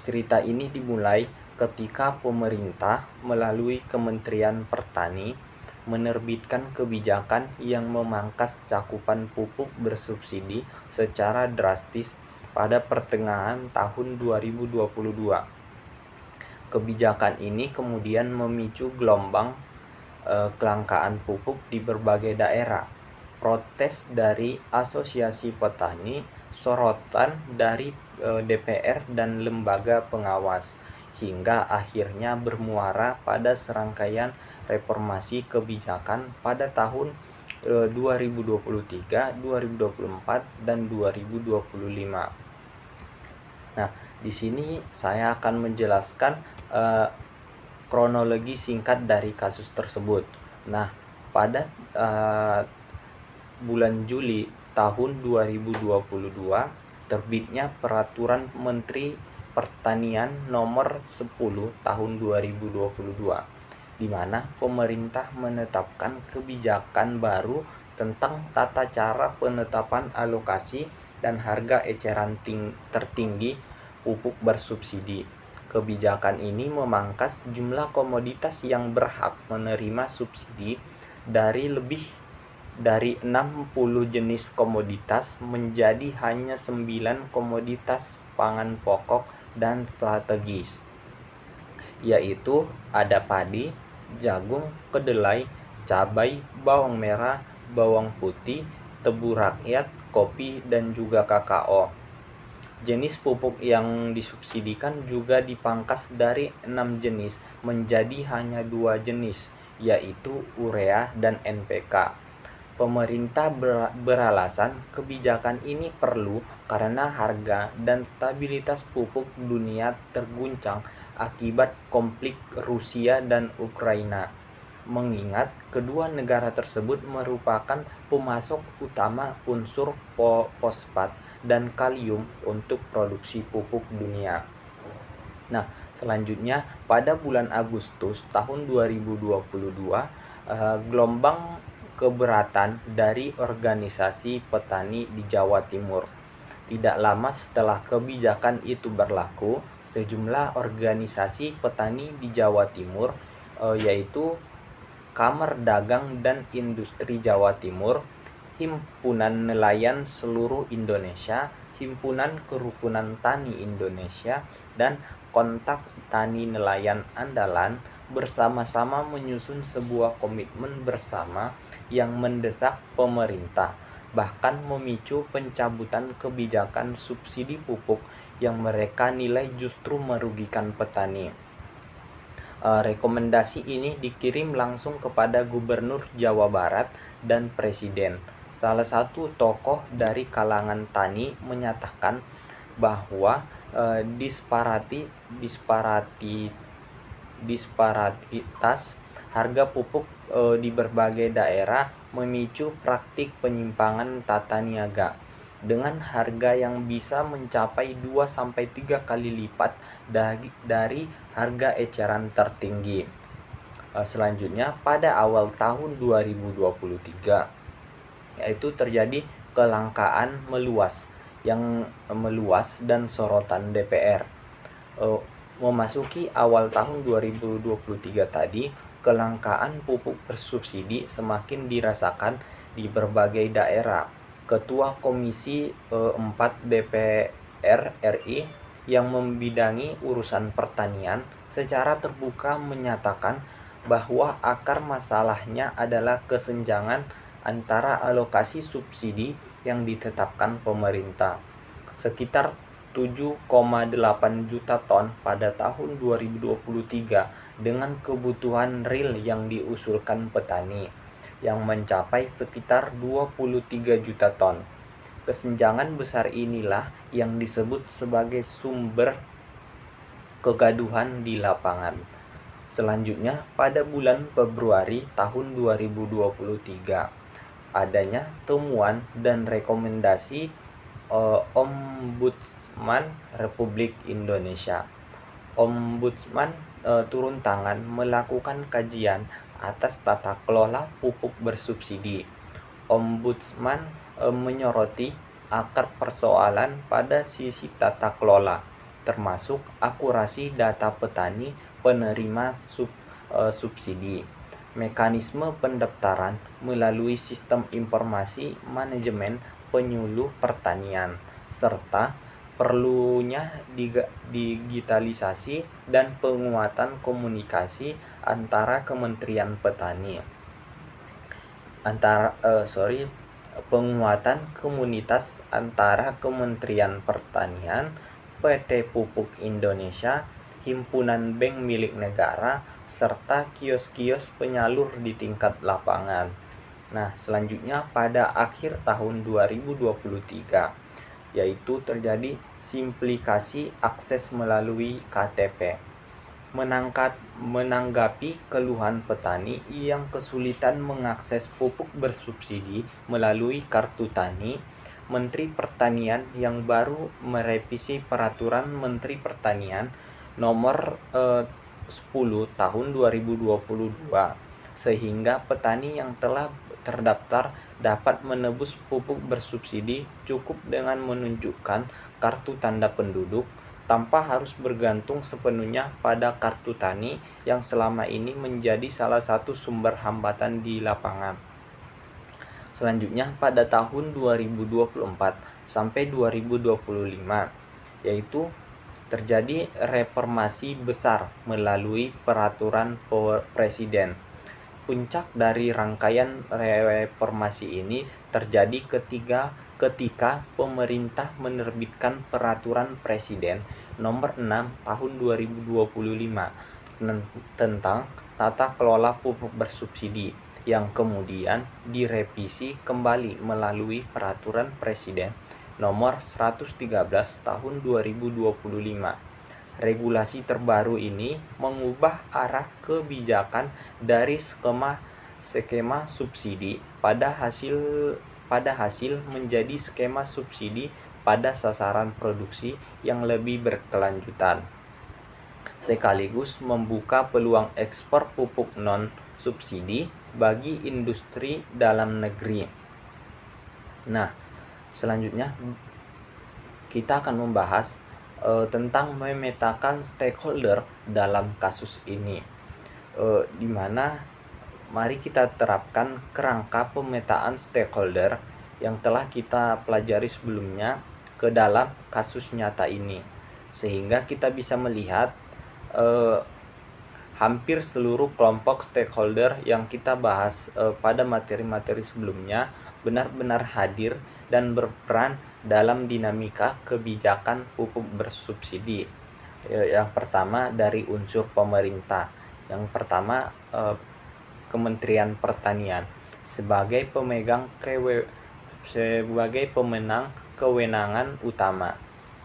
Cerita ini dimulai ketika pemerintah melalui Kementerian Pertani menerbitkan kebijakan yang memangkas cakupan pupuk bersubsidi secara drastis pada pertengahan tahun 2022. Kebijakan ini kemudian memicu gelombang kelangkaan pupuk di berbagai daerah, protes dari asosiasi petani, sorotan dari DPR dan lembaga pengawas, hingga akhirnya bermuara pada serangkaian reformasi kebijakan pada tahun 2023, 2024, dan 2025. Nah, di sini saya akan menjelaskan kronologi singkat dari kasus tersebut. Nah, pada bulan Juli tahun 2022 terbitnya Peraturan Menteri Pertanian Nomor 10 tahun 2022, di mana pemerintah menetapkan kebijakan baru tentang tata cara penetapan alokasi dan harga eceran tertinggi pupuk bersubsidi. Kebijakan ini memangkas jumlah komoditas yang berhak menerima subsidi dari lebih dari 60 jenis komoditas menjadi hanya 9 komoditas pangan pokok dan strategis, yaitu ada padi, jagung, kedelai, cabai, bawang merah, bawang putih, tebu rakyat, kopi, dan juga kakao. Jenis pupuk yang disubsidikan juga dipangkas dari 6 jenis menjadi hanya 2 jenis, yaitu urea dan NPK. Pemerintah beralasan kebijakan ini perlu karena harga dan stabilitas pupuk dunia terguncang akibat konflik Rusia dan Ukraina, mengingat kedua negara tersebut merupakan pemasok utama unsur fosfat dan kalium untuk produksi pupuk dunia. Nah, selanjutnya pada bulan Agustus tahun 2022, gelombang keberatan dari organisasi petani di Jawa Timur. Tidak lama setelah kebijakan itu berlaku, sejumlah organisasi petani di Jawa Timur, yaitu Kamar Dagang dan Industri Jawa Timur, Himpunan Nelayan Seluruh Indonesia, Himpunan Kerukunan Tani Indonesia, dan Kontak Tani Nelayan Andalan bersama-sama menyusun sebuah komitmen bersama yang mendesak pemerintah, bahkan memicu pencabutan kebijakan subsidi pupuk yang mereka nilai justru merugikan petani. Rekomendasi ini dikirim langsung kepada Gubernur Jawa Barat dan Presiden. Salah satu tokoh dari kalangan tani menyatakan bahwa disparitas harga pupuk di berbagai daerah memicu praktik penyimpangan tata niaga dengan harga yang bisa mencapai 2-3 kali lipat dari harga eceran tertinggi. Selanjutnya pada awal tahun 2023 yaitu terjadi kelangkaan meluas dan sorotan DPR. Memasuki awal tahun 2023 tadi, kelangkaan pupuk bersubsidi semakin dirasakan di berbagai daerah. Ketua Komisi 4 DPR RI yang membidangi urusan pertanian secara terbuka menyatakan bahwa akar masalahnya adalah kesenjangan antara alokasi subsidi yang ditetapkan pemerintah sekitar 7,8 juta ton pada tahun 2023 dengan kebutuhan real yang diusulkan petani yang mencapai sekitar 23 juta ton. Kesenjangan besar inilah yang disebut sebagai sumber kegaduhan di lapangan. Selanjutnya, pada bulan Februari tahun 2023, adanya temuan dan rekomendasi Ombudsman Republik Indonesia. Ombudsman turun tangan melakukan kajian atas tata kelola pupuk bersubsidi. Ombudsman menyoroti akar persoalan pada sisi tata kelola, termasuk akurasi data petani penerima subsidi, mekanisme pendaftaran melalui sistem informasi manajemen penyuluh pertanian, serta perlunya digitalisasi dan penguatan komunikasi antara Kementerian Petani, penguatan komunitas antara Kementerian Pertanian, PT Pupuk Indonesia, himpunan bank milik negara, serta kios-kios penyalur di tingkat lapangan. Nah, selanjutnya pada akhir tahun 2023 yaitu terjadi simplifikasi akses melalui KTP. Menanggapi keluhan petani yang kesulitan mengakses pupuk bersubsidi melalui kartu tani, Menteri Pertanian yang baru merevisi Peraturan Menteri Pertanian Nomor 10 Tahun 2022 sehingga petani yang telah terdaftar dapat menebus pupuk bersubsidi cukup dengan menunjukkan kartu tanda penduduk tanpa harus bergantung sepenuhnya pada kartu tani yang selama ini menjadi salah satu sumber hambatan di lapangan. Selanjutnya pada tahun 2024 sampai 2025 yaitu terjadi reformasi besar melalui peraturan presiden. Puncak dari rangkaian reformasi ini terjadi ketika pemerintah menerbitkan peraturan presiden nomor 6 tahun 2025 tentang tata kelola pupuk bersubsidi yang kemudian direvisi kembali melalui peraturan presiden nomor 113 tahun 2025. Regulasi terbaru ini mengubah arah kebijakan dari skema subsidi pada hasil menjadi skema subsidi pada sasaran produksi yang lebih berkelanjutan, sekaligus membuka peluang ekspor pupuk non-subsidi bagi industri dalam negeri. Nah, selanjutnya kita akan membahas tentang memetakan stakeholder dalam kasus ini, di mana mari kita terapkan kerangka pemetaan stakeholder yang telah kita pelajari sebelumnya ke dalam kasus nyata ini, sehingga kita bisa melihat hampir seluruh kelompok stakeholder yang kita bahas pada materi-materi sebelumnya benar-benar hadir dan berperan dalam dinamika kebijakan pupuk bersubsidi. Yang pertama dari unsur pemerintah. Yang pertama Kementerian Pertanian sebagai pemenang kewenangan utama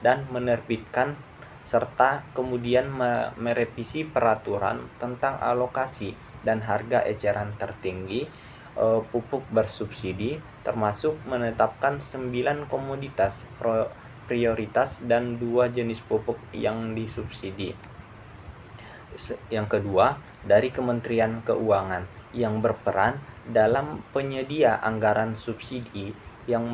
dan menerbitkan serta kemudian merevisi peraturan tentang alokasi dan harga eceran tertinggi pupuk bersubsidi, termasuk menetapkan 9 komoditas prioritas dan 2 jenis pupuk yang disubsidi. Yang kedua, dari Kementerian Keuangan yang berperan dalam penyedia anggaran subsidi yang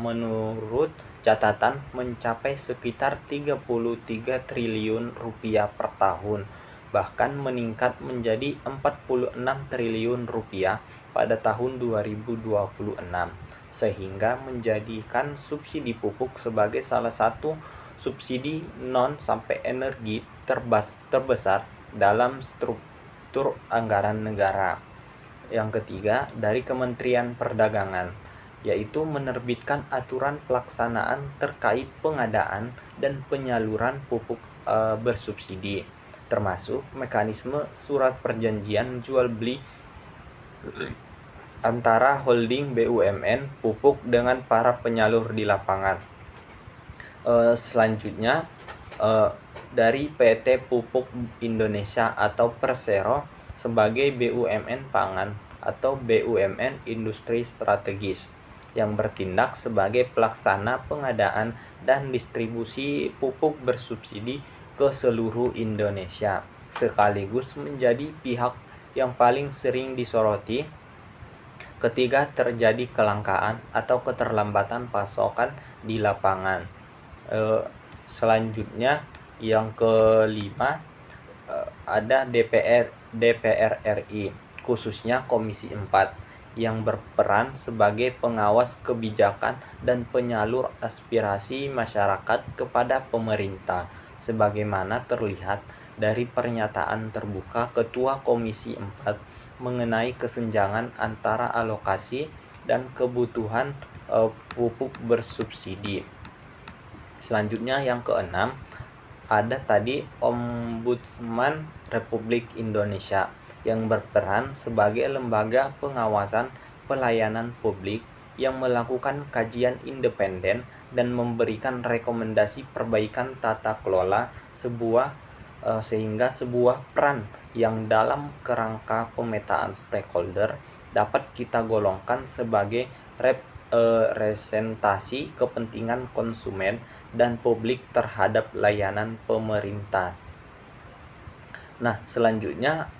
menurut catatan mencapai sekitar 33 triliun rupiah per tahun, bahkan meningkat menjadi 46 triliun rupiah pada tahun 2026, sehingga menjadikan subsidi pupuk sebagai salah satu subsidi non sampai energi terbesar dalam struktur anggaran negara. Yang ketiga, dari Kementerian Perdagangan, yaitu menerbitkan aturan pelaksanaan terkait pengadaan dan penyaluran pupuk bersubsidi, termasuk mekanisme surat perjanjian jual beli antara holding BUMN pupuk dengan para penyalur di lapangan. Selanjutnya, dari PT Pupuk Indonesia atau Persero sebagai BUMN pangan atau BUMN industri strategis yang bertindak sebagai pelaksana pengadaan dan distribusi pupuk bersubsidi ke seluruh Indonesia, sekaligus menjadi pihak yang paling sering disoroti ketika terjadi kelangkaan atau keterlambatan pasokan di lapangan. Selanjutnya yang kelima, ada DPR RI, khususnya Komisi 4 yang berperan sebagai pengawas kebijakan dan penyalur aspirasi masyarakat kepada pemerintah, sebagaimana terlihat dari pernyataan terbuka Ketua Komisi 4 mengenai kesenjangan antara alokasi dan kebutuhan pupuk bersubsidi. Selanjutnya yang keenam, ada tadi Ombudsman Republik Indonesia yang berperan sebagai lembaga pengawasan pelayanan publik yang melakukan kajian independen dan memberikan rekomendasi perbaikan tata kelola sehingga sebuah peran yang dalam kerangka pemetaan stakeholder dapat kita golongkan sebagai representasi kepentingan konsumen dan publik terhadap layanan pemerintah. Nah, selanjutnya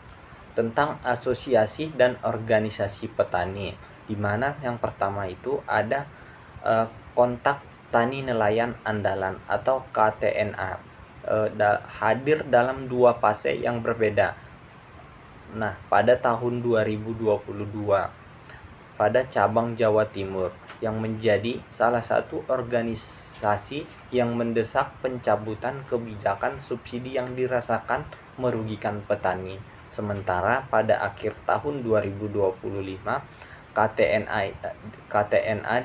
tentang asosiasi dan organisasi petani, di mana yang pertama itu ada Kontak Tani Nelayan Andalan atau KTNA, hadir dalam 2 fase yang berbeda. Nah, pada tahun 2022 pada cabang Jawa Timur yang menjadi salah satu organisasi yang mendesak pencabutan kebijakan subsidi yang dirasakan merugikan petani. Sementara pada akhir tahun 2025 KTNA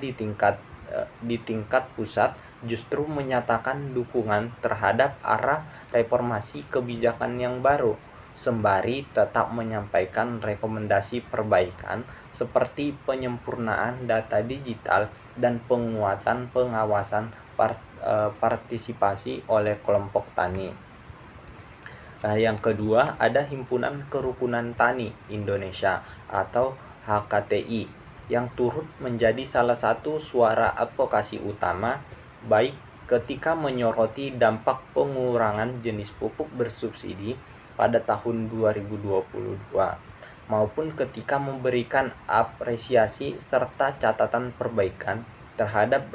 di tingkat pusat justru menyatakan dukungan terhadap arah reformasi kebijakan yang baru, sembari tetap menyampaikan rekomendasi perbaikan seperti penyempurnaan data digital dan penguatan pengawasan partisipasi oleh kelompok tani. Yang kedua, ada Himpunan Kerukunan Tani Indonesia atau HKTI yang turut menjadi salah satu suara advokasi utama, baik ketika menyoroti dampak pengurangan jenis pupuk bersubsidi pada tahun 2022 maupun ketika memberikan apresiasi serta catatan perbaikan terhadap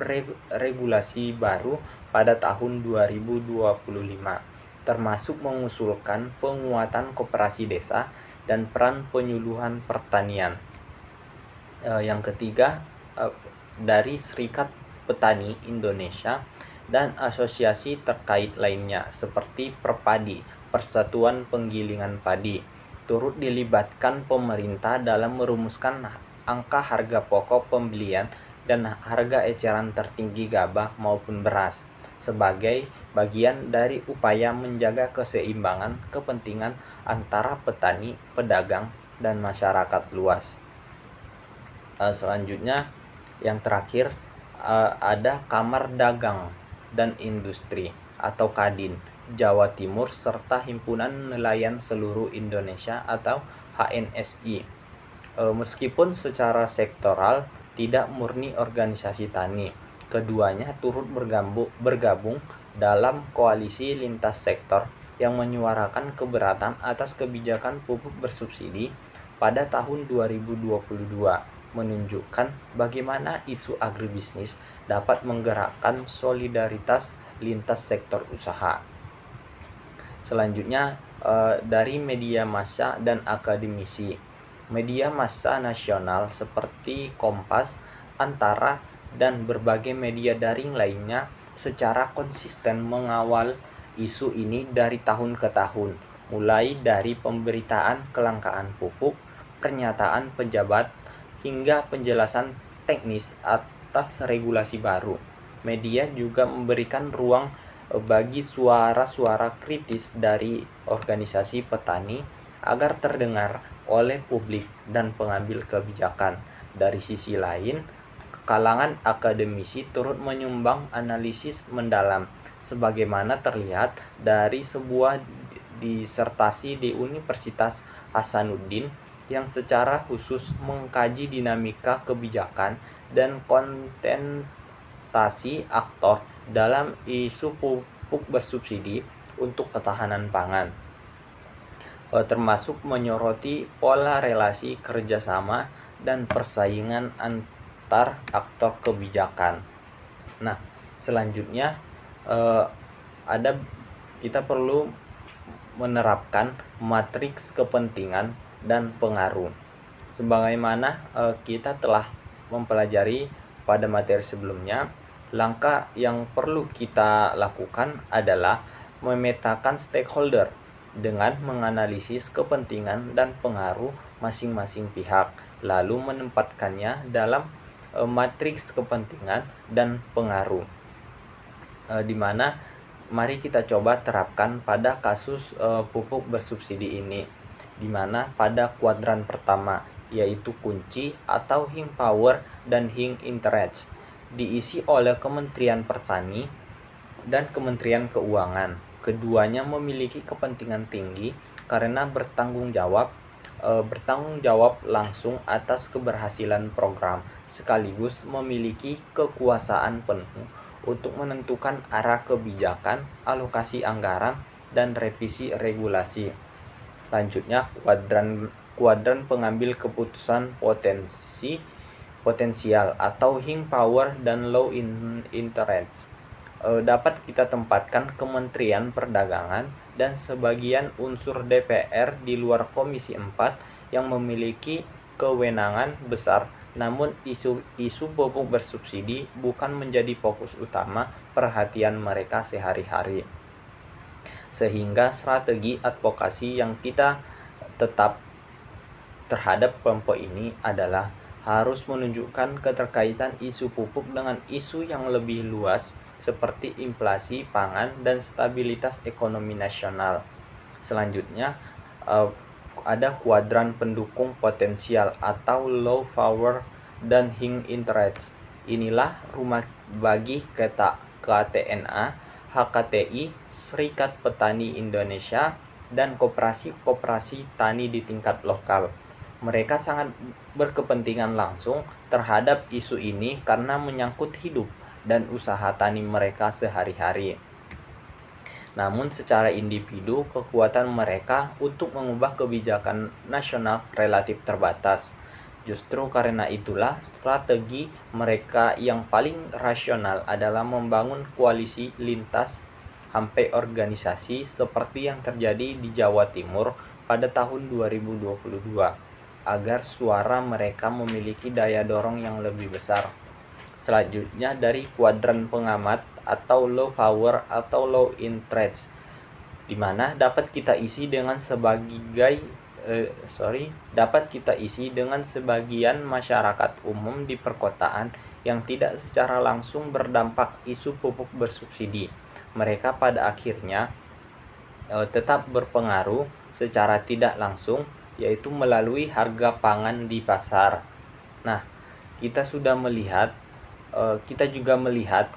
regulasi baru pada tahun 2025, termasuk mengusulkan penguatan koperasi desa dan peran penyuluhan pertanian. Yang ketiga, dari Serikat Petani Indonesia dan asosiasi terkait lainnya seperti Perpadi, Persatuan Penggilingan Padi, turut dilibatkan pemerintah dalam merumuskan angka harga pokok pembelian dan harga eceran tertinggi gabah maupun beras sebagai bagian dari upaya menjaga keseimbangan kepentingan antara petani, pedagang, dan masyarakat luas. Selanjutnya yang terakhir, ada Kamar Dagang dan Industri atau Kadin Jawa Timur serta Himpunan Nelayan Seluruh Indonesia atau HNSI. Meskipun secara sektoral tidak murni organisasi tani, keduanya turut bergabung dalam koalisi lintas sektor yang menyuarakan keberatan atas kebijakan pupuk bersubsidi pada tahun 2022, menunjukkan bagaimana isu agribisnis dapat menggerakkan solidaritas lintas sektor usaha. Selanjutnya dari media massa dan akademisi. Media massa nasional seperti Kompas, Antara, dan berbagai media daring lainnya secara konsisten mengawal isu ini dari tahun ke tahun, mulai dari pemberitaan kelangkaan pupuk, pernyataan pejabat, hingga penjelasan teknis atas regulasi baru. Media juga memberikan ruang bagi suara-suara kritis dari organisasi petani agar terdengar oleh publik dan pengambil kebijakan. Dari sisi lain, kalangan akademisi turut menyumbang analisis mendalam, sebagaimana terlihat dari sebuah disertasi di Universitas Hasanuddin yang secara khusus mengkaji dinamika kebijakan dan kontestasi aktor dalam isu pupuk bersubsidi untuk ketahanan pangan, termasuk menyoroti pola relasi kerjasama dan persaingan antar aktor kebijakan. Nah, selanjutnya kita perlu menerapkan matriks kepentingan dan pengaruh. Sebagaimana kita telah mempelajari pada materi sebelumnya, langkah yang perlu kita lakukan adalah memetakan stakeholder dengan menganalisis kepentingan dan pengaruh masing-masing pihak, lalu menempatkannya dalam matriks kepentingan dan pengaruh, di mana mari kita coba terapkan pada kasus pupuk bersubsidi ini, di mana pada kuadran pertama, yaitu kunci atau Hing Power dan Hing Interest, diisi oleh Kementerian Pertani dan Kementerian Keuangan. Keduanya memiliki kepentingan tinggi karena bertanggung jawab langsung atas keberhasilan program, sekaligus memiliki kekuasaan penuh untuk menentukan arah kebijakan, alokasi anggaran, dan revisi regulasi. Lanjutnya, kuadran pengambil keputusan potensial atau Hing Power dan Low Interest dapat kita tempatkan Kementerian Perdagangan dan sebagian unsur DPR di luar Komisi 4 yang memiliki kewenangan besar, namun isu pupuk bersubsidi bukan menjadi fokus utama perhatian mereka sehari-hari. Sehingga strategi advokasi yang kita tetap terhadap kelompok ini adalah harus menunjukkan keterkaitan isu pupuk dengan isu yang lebih luas seperti inflasi pangan dan stabilitas ekonomi nasional. Selanjutnya ada kuadran pendukung potensial atau Low Power dan Hing Interest. Inilah rumah bagi KTNA, HKTI, Serikat Petani Indonesia, dan koperasi-koperasi tani di tingkat lokal. Mereka sangat berkepentingan langsung terhadap isu ini karena menyangkut hidup dan usaha tani mereka sehari-hari. Namun secara individu, kekuatan mereka untuk mengubah kebijakan nasional relatif terbatas. Justru karena itulah strategi mereka yang paling rasional adalah membangun koalisi lintas sampai organisasi seperti yang terjadi di Jawa Timur pada tahun 2022, agar suara mereka memiliki daya dorong yang lebih besar. Selanjutnya dari kuadran pengamat atau Low Power atau Low Interest, di mana dapat kita isi dengan sebagian masyarakat umum di perkotaan yang tidak secara langsung berdampak isu pupuk bersubsidi. Mereka pada akhirnya tetap berpengaruh secara tidak langsung, yaitu melalui harga pangan di pasar. Nah, kita juga melihat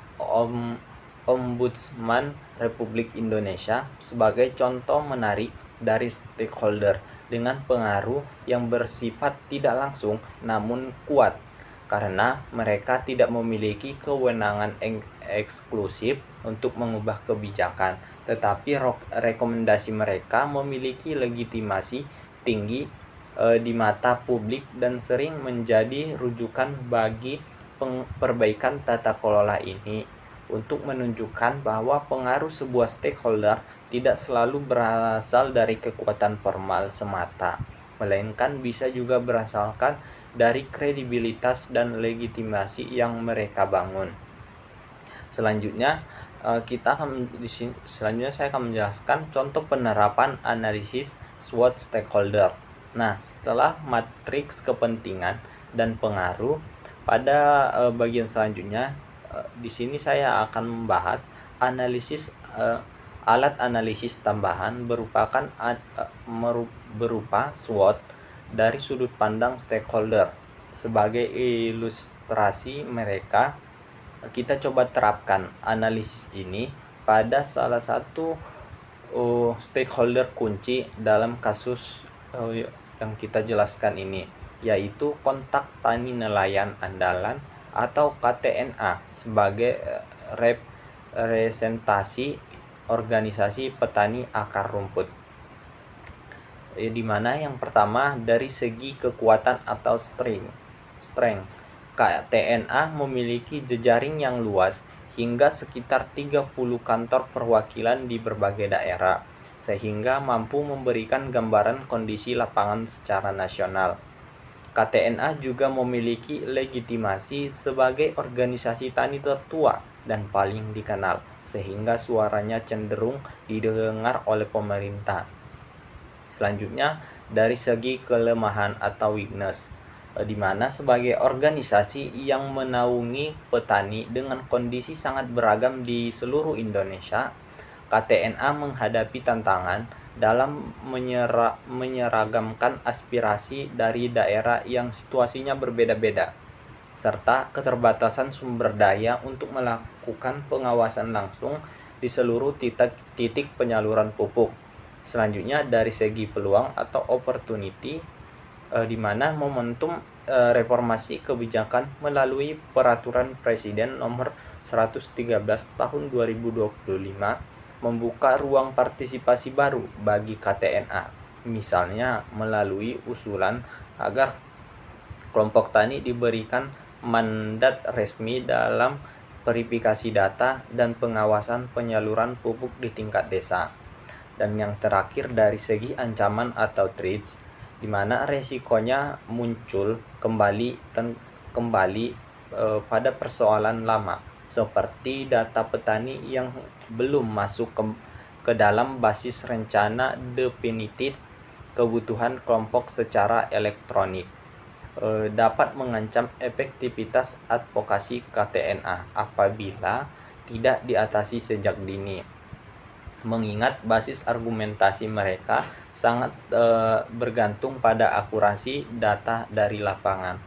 Ombudsman Republik Indonesia sebagai contoh menarik dari stakeholder, dengan pengaruh yang bersifat tidak langsung namun kuat, karena mereka tidak memiliki kewenangan eksklusif untuk mengubah kebijakan, tetapi rekomendasi mereka memiliki legitimasi tinggi di mata publik dan sering menjadi rujukan bagi perbaikan tata kelola ini, untuk menunjukkan bahwa pengaruh sebuah stakeholder tidak selalu berasal dari kekuatan formal semata, melainkan bisa juga berasalkan dari kredibilitas dan legitimasi yang mereka bangun. Selanjutnya saya akan menjelaskan contoh penerapan analisis SWOT stakeholder. Nah, setelah matriks kepentingan dan pengaruh, pada bagian selanjutnya di sini saya akan membahas analisis alat analisis tambahan berupa SWOT dari sudut pandang stakeholder. Sebagai ilustrasi mereka, kita coba terapkan analisis ini pada salah satu stakeholder kunci dalam kasus yang kita jelaskan ini, yaitu kontak tani nelayan andalan atau KTNA sebagai representasi organisasi petani akar rumput. Di mana yang pertama dari segi kekuatan atau strength. KTNA memiliki jejaring yang luas hingga sekitar 30 kantor perwakilan di berbagai daerah, sehingga mampu memberikan gambaran kondisi lapangan secara nasional. KTNA juga memiliki legitimasi sebagai organisasi tani tertua dan paling dikenal, sehingga suaranya cenderung didengar oleh pemerintah. Selanjutnya, dari segi kelemahan atau weakness, di mana sebagai organisasi yang menaungi petani dengan kondisi sangat beragam di seluruh Indonesia, KTNA menghadapi tantangan dalam menyeragamkan aspirasi dari daerah yang situasinya berbeda-beda, serta keterbatasan sumber daya untuk melakukan pengawasan langsung di seluruh titik penyaluran pupuk. Selanjutnya, dari segi peluang atau opportunity, di mana momentum reformasi kebijakan melalui Peraturan Presiden Nomor 113 Tahun 2025 membuka ruang partisipasi baru bagi KTNA, misalnya melalui usulan agar kelompok tani diberikan mandat resmi dalam verifikasi data dan pengawasan penyaluran pupuk di tingkat desa. Dan yang terakhir dari segi ancaman atau threats, di mana resikonya muncul kembali pada persoalan lama, seperti data petani yang belum masuk ke dalam basis rencana definitif kebutuhan kelompok secara elektronik, dapat mengancam efektivitas advokasi KTNA apabila tidak diatasi sejak dini, mengingat basis argumentasi mereka sangat bergantung pada akurasi data dari lapangan.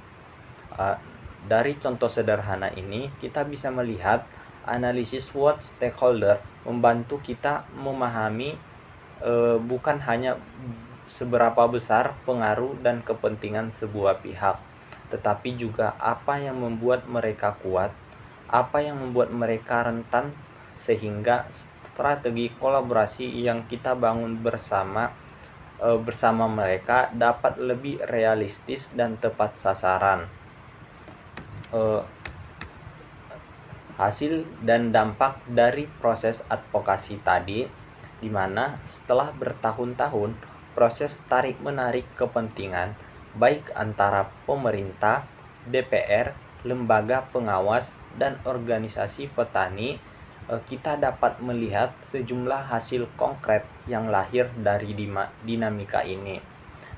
Dari contoh sederhana ini, kita bisa melihat analisis SWOT stakeholder membantu kita memahami bukan hanya seberapa besar pengaruh dan kepentingan sebuah pihak, tetapi juga apa yang membuat mereka kuat, apa yang membuat mereka rentan, sehingga strategi kolaborasi yang kita bangun bersama mereka dapat lebih realistis dan tepat sasaran. Hasil dan dampak dari proses advokasi tadi, di mana setelah bertahun-tahun proses tarik-menarik kepentingan baik antara pemerintah, DPR, lembaga pengawas, dan organisasi petani, kita dapat melihat sejumlah hasil konkret yang lahir dari dinamika ini,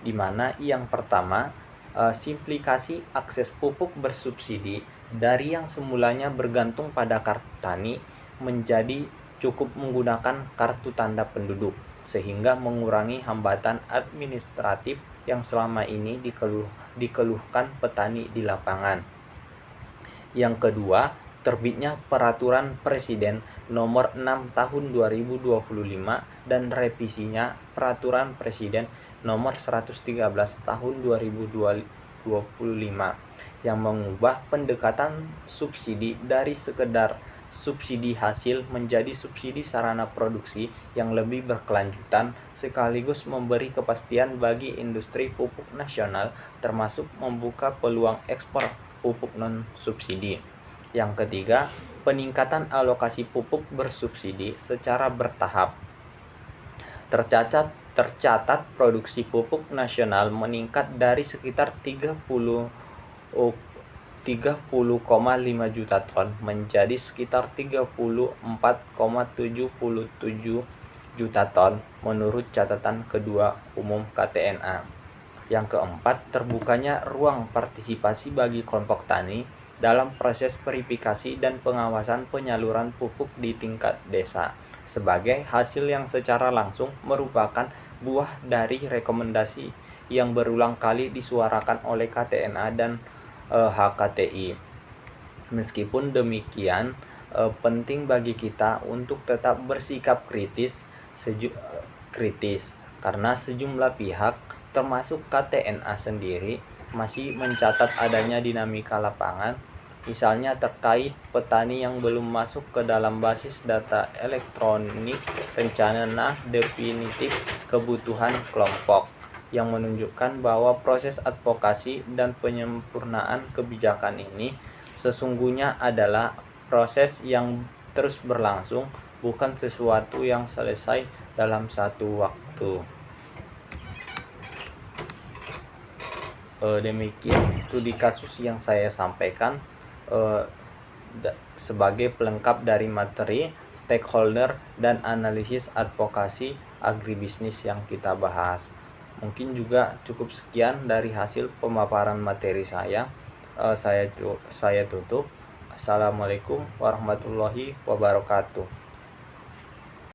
di mana yang pertama, simplikasi akses pupuk bersubsidi dari yang semulanya bergantung pada kartu tani menjadi cukup menggunakan kartu tanda penduduk, sehingga mengurangi hambatan administratif yang selama ini dikeluhkan petani di lapangan. Yang kedua, terbitnya Peraturan Presiden Nomor 6 Tahun 2025 dan revisinya Peraturan Presiden nomor 113 tahun 2025 yang mengubah pendekatan subsidi dari sekedar subsidi hasil menjadi subsidi sarana produksi yang lebih berkelanjutan, sekaligus memberi kepastian bagi industri pupuk nasional termasuk membuka peluang ekspor pupuk non-subsidi. Yang ketiga, peningkatan alokasi pupuk bersubsidi secara bertahap. Tercatat produksi pupuk nasional meningkat dari sekitar 30,5 juta ton menjadi sekitar 34,77 juta ton menurut catatan Kedua Umum KTNA. Yang keempat, terbukanya ruang partisipasi bagi kelompok tani dalam proses verifikasi dan pengawasan penyaluran pupuk di tingkat desa, sebagai hasil yang secara langsung merupakan buah dari rekomendasi yang berulang kali disuarakan oleh KTNA dan HKTI. Meskipun demikian, penting bagi kita untuk tetap bersikap kritis karena sejumlah pihak termasuk KTNA sendiri masih mencatat adanya dinamika lapangan, misalnya terkait petani yang belum masuk ke dalam basis data elektronik rencana definitif kebutuhan kelompok, yang menunjukkan bahwa proses advokasi dan penyempurnaan kebijakan ini sesungguhnya adalah proses yang terus berlangsung, bukan sesuatu yang selesai dalam satu waktu. Demikian studi kasus yang saya sampaikan sebagai pelengkap dari materi, stakeholder, dan analisis advokasi agribisnis yang kita bahas. Mungkin juga cukup sekian dari hasil pemaparan materi saya. Saya tutup. Assalamualaikum warahmatullahi wabarakatuh.